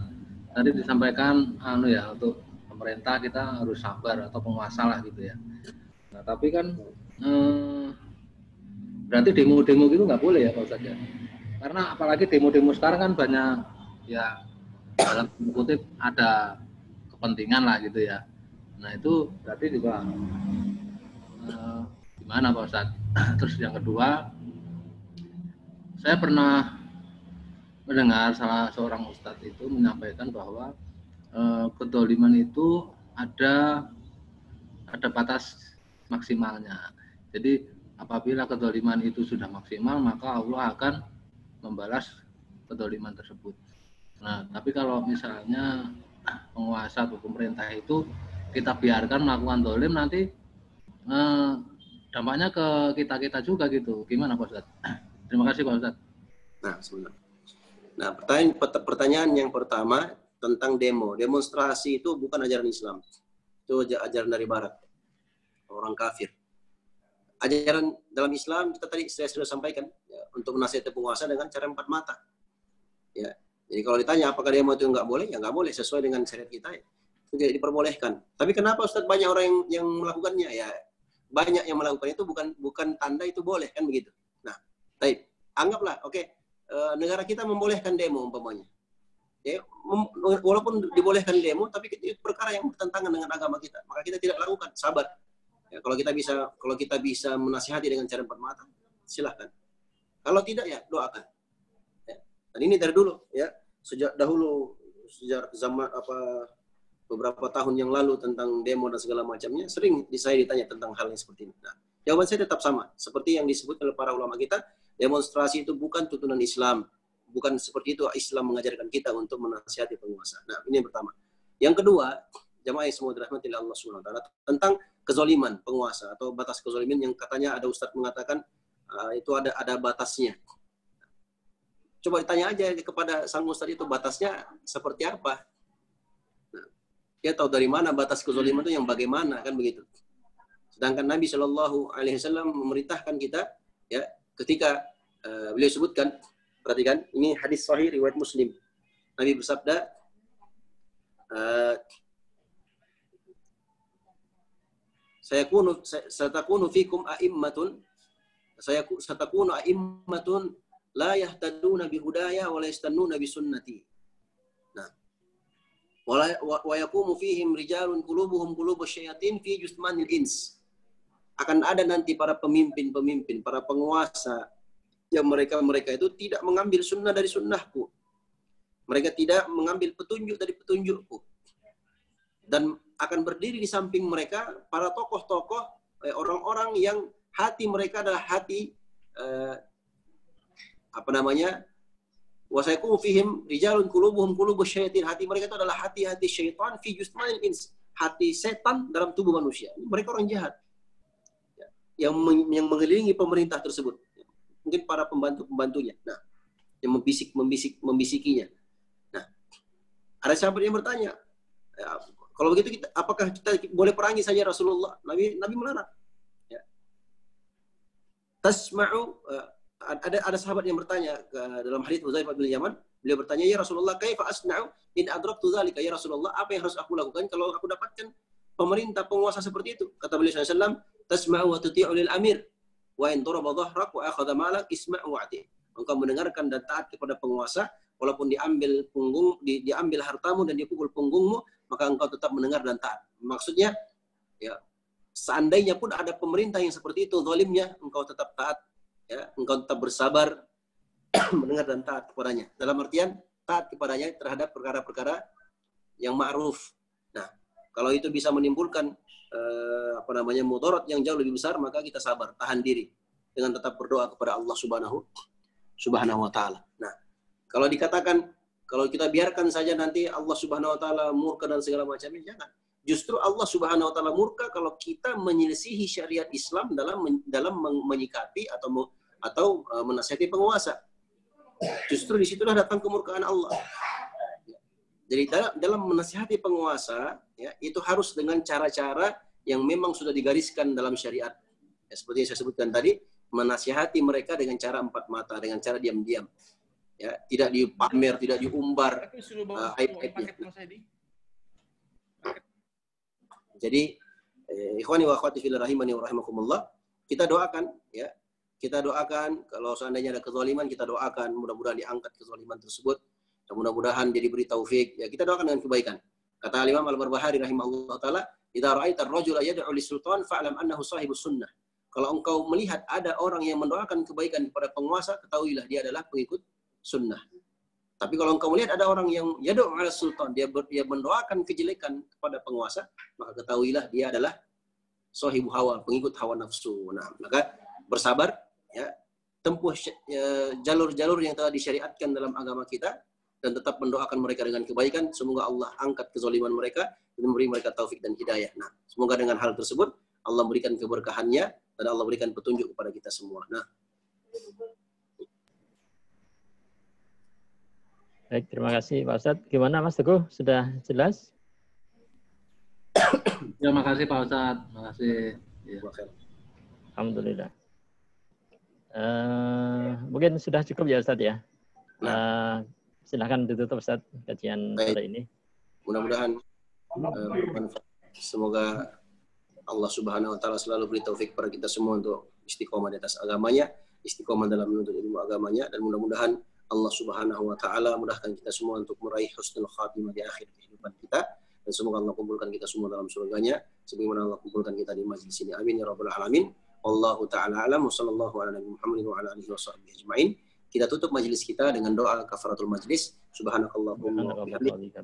tadi disampaikan ya untuk pemerintah kita harus sabar atau penguasa lah gitu ya. Nah, tapi kan berarti demo-demo gitu nggak boleh ya Pak Ustaz ya? Karena apalagi demo-demo sekarang kan banyak ya dalam kutip ada kepentingan lah gitu ya. Nah itu berarti juga gimana Pak Ustaz? Terus yang kedua, saya pernah mendengar salah seorang ustadz itu menyampaikan bahwa kedzaliman itu ada batas maksimalnya. Jadi apabila kedzaliman itu sudah maksimal, maka Allah akan membalas kedzaliman tersebut. Nah, tapi kalau misalnya penguasa atau pemerintah itu kita biarkan melakukan zalim, nanti dampaknya ke kita juga gitu. Gimana Pak Ustadz? Terima kasih Pak Ustadz. Nah, sebentar. Nah, pertanyaan yang pertama tentang demonstrasi itu bukan ajaran Islam, itu ajaran dari Barat, orang kafir. Ajaran dalam Islam kita tadi saya sudah sampaikan ya, untuk menasihati penguasa dengan cara empat mata. Ya, jadi kalau ditanya apakah demo itu nggak boleh, ya nggak boleh sesuai dengan syariat kita. Ya. Itu tidak diperbolehkan. Tapi kenapa Ustadz banyak orang yang melakukannya? Ya, banyak yang melakukan itu bukan tanda itu boleh kan begitu. Nah, baik, anggaplah, oke. Negara kita membolehkan demo umpamanya. Ya, walaupun dibolehkan demo, tapi itu perkara yang bertentangan dengan agama kita, maka kita tidak lakukan, sabar. Ya, kalau kita bisa menasihati dengan cara empat mata, silahkan. Kalau tidak ya doakan. Ya. Dan ini dari dulu ya, sejak zaman beberapa tahun yang lalu tentang demo dan segala macamnya, sering saya ditanya tentang hal yang seperti ini. Nah, jawaban saya tetap sama, seperti yang disebut oleh para ulama kita. Demonstrasi itu bukan tuntunan Islam. Bukan seperti itu Islam mengajarkan kita untuk menasihati penguasa. Nah, ini yang pertama. Yang kedua, jamaah yang semua dirahmati oleh Allah SWT, tentang kezaliman penguasa atau batas kezaliman yang katanya ada ustadz mengatakan itu ada batasnya. Coba ditanya aja kepada sang ustadz itu batasnya seperti apa. Nah, dia tahu dari mana batas kezaliman itu yang bagaimana kan begitu. Sedangkan Nabi Shallallahu Alaihi Wasallam memerintahkan kita ya. Ketika beliau sebutkan, perhatikan, ini hadis sahih riwayat Muslim. Nabi bersabda, satakunu fikum a'immatun, satakunu a'immatun la yahtaduna bihudaya wa la yastannuna bisunnati. Nah, wa yaqumu fihim rijalun qulubuhum qulubus syayatin fi jusmanil ins. Akan ada nanti para pemimpin-pemimpin, para penguasa yang mereka itu tidak mengambil sunnah dari sunnahku. Mereka tidak mengambil petunjuk dari petunjukku. Dan akan berdiri di samping mereka para tokoh-tokoh, orang-orang yang hati mereka adalah hati wasaikum fihim rijalun qulubuhum qulubus syaitin. Hati mereka itu adalah hati-hati syaitan fi jusmanil ins. Hati setan dalam tubuh manusia. Mereka orang jahat. yang mengelilingi pemerintah tersebut. Mungkin para pembantu-pembantunya. Nah, yang membisikinya. Nah, ada sahabat yang bertanya, kalau begitu apakah kita boleh perangi saja Rasulullah? Nabi melarang. Ya. Tasma'u, ada sahabat yang bertanya dalam hadits Hudzaifah bin Yaman, beliau bertanya, ya Rasulullah, kaifa asna'u in adraktu dzalika? Ya Rasulullah, apa yang harus aku lakukan kalau aku dapatkan pemerintah, penguasa seperti itu? Kata beliau sallallahu alaihi wasallam, tasma'u wa tuti'u lil amir wa in daraba dhahrak wa akhadha malak isma'u wa'ti. Engkau mendengarkan dan taat kepada penguasa, walaupun diambil hartamu dan dipukul punggungmu, maka engkau tetap mendengar dan taat. Maksudnya, ya, seandainya pun ada pemerintah yang seperti itu zalimnya, engkau tetap taat, ya, engkau tetap bersabar mendengar dan taat kepadanya. Dalam artian taat kepadanya terhadap perkara-perkara yang ma'ruf. Nah, kalau itu bisa menimbulkan mudarat yang jauh lebih besar, maka kita sabar, tahan diri dengan tetap berdoa kepada Allah Subhanahu wa taala. Nah, kalau dikatakan kalau kita biarkan saja nanti Allah Subhanahu wa taala murka dan segala macamnya, jangan. Justru Allah Subhanahu wa taala murka kalau kita menyelisihi syariat Islam dalam menyikapi atau menasihati penguasa. Justru disitulah datang kemurkaan Allah. Jadi dalam menasihati penguasa, ya, itu harus dengan cara-cara yang memang sudah digariskan dalam syariat. Ya, seperti yang saya sebutkan tadi, menasihati mereka dengan cara empat mata, dengan cara diam-diam. Ya, tidak dipamer, tidak diumbar aib-aibnya. Jadi, ikhwani wa akhwati fillah rahimani wa rahimakumullah, kita doakan, ya. Kita doakan kalau seandainya ada kezaliman, kita doakan mudah-mudahan diangkat kezaliman tersebut. Mudah-mudahan jadi beri taufik. Ya, kita doakan dengan kebaikan. Kata Imam Al-Barbahari rahimahullah taala, "Idza ra'aita ar-rajula yad'u lis-sultan fa'lam annahu sahibus sunnah." Kalau engkau melihat ada orang yang mendoakan kebaikan kepada penguasa, ketahuilah dia adalah pengikut sunnah. Tapi kalau engkau melihat ada orang yang yad'u 'ala sultan, dia mendoakan kejelekan kepada penguasa, maka ketahuilah dia adalah sahibu hawa, pengikut hawa nafsu. Nah, maka bersabar, ya, tempuh jalur-jalur yang telah disyariatkan dalam agama kita, dan tetap mendoakan mereka dengan kebaikan. Semoga Allah angkat kezaliman mereka dan memberi mereka taufik dan hidayah. Nah, semoga dengan hal tersebut Allah berikan keberkahannya dan Allah berikan petunjuk kepada kita semua. Nah, baik, terima kasih Pak Ustadz. Gimana Mas Teguh? Sudah jelas? Ya, makasih Pak Ustadz. Makasih. Ya. Alhamdulillah. Mungkin sudah cukup ya Ustadz ya. Silahkan ditutup Ustadz kajian sore ini. Mudah-mudahan bermanfaat. Semoga Allah Subhanahu wa taala selalu beri taufik kepada kita semua untuk istiqomah di atas agamanya, istiqomah dalam menuntut ilmu agamanya, dan mudah-mudahan Allah Subhanahu wa taala mudahkan kita semua untuk meraih husnul khatimah di akhir kehidupan kita, dan semoga Allah kumpulkan kita semua dalam surganya sebagaimana Allah kumpulkan kita di majlis ini. Amin ya rabbal alamin. Wallahu taala alam wa sallallahu ala nabi Muhammadin wa ala alihi washabbihi ajmain. Kita tutup majelis kita dengan doa kafaratul majlis. Subhanakallahumma wa bihamdika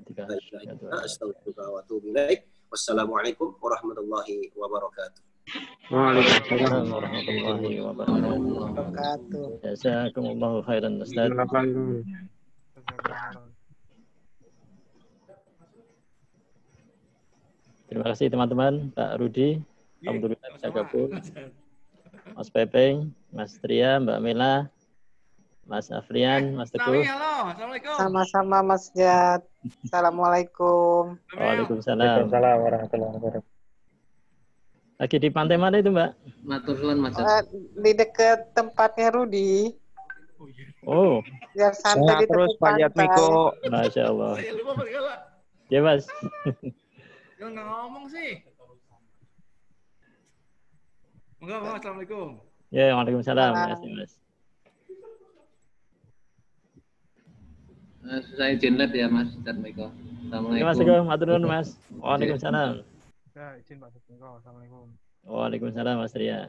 astaghfiruka wa atubu ilaik. Wassalamualaikum warahmatullahi wabarakatuh. Waalaikumsalam warahmatullahi wabarakatuh. Jazakumullahu khairan Ustaz. Terima kasih teman-teman, Pak Rudi. Alhamdulillah bisa gabung. Mas Pepeng, Mas Tria, Mbak Mela, Mas Afrian, Mas Teguh. Halo, assalamualaikum. Sama-sama Mas Jad. Assalamualaikum. Waalaikumsalam. Waalaikumsalam warahmatullahi wabarakatuh. Lagi di pantai mana itu Mbak? Matur nuwun Mas Jad. Di dekat tempatnya Rudi. Oh. Biar santai di terus tepi panjat pantai. Miko. Masya Allah. Ya Mas. Jangan nggak ngomong sih. Enggak, assalamualaikum. Ya, waalaikumsalam. Terima kasih Mas. Saya izin lihat ya Mas dan Miko. Assalamualaikum. Mas Teguh, matur nuwun Mas. Waalaikumsalam. Ya, izin Pak Assalamualaikum. Waalaikumsalam Mas Ria.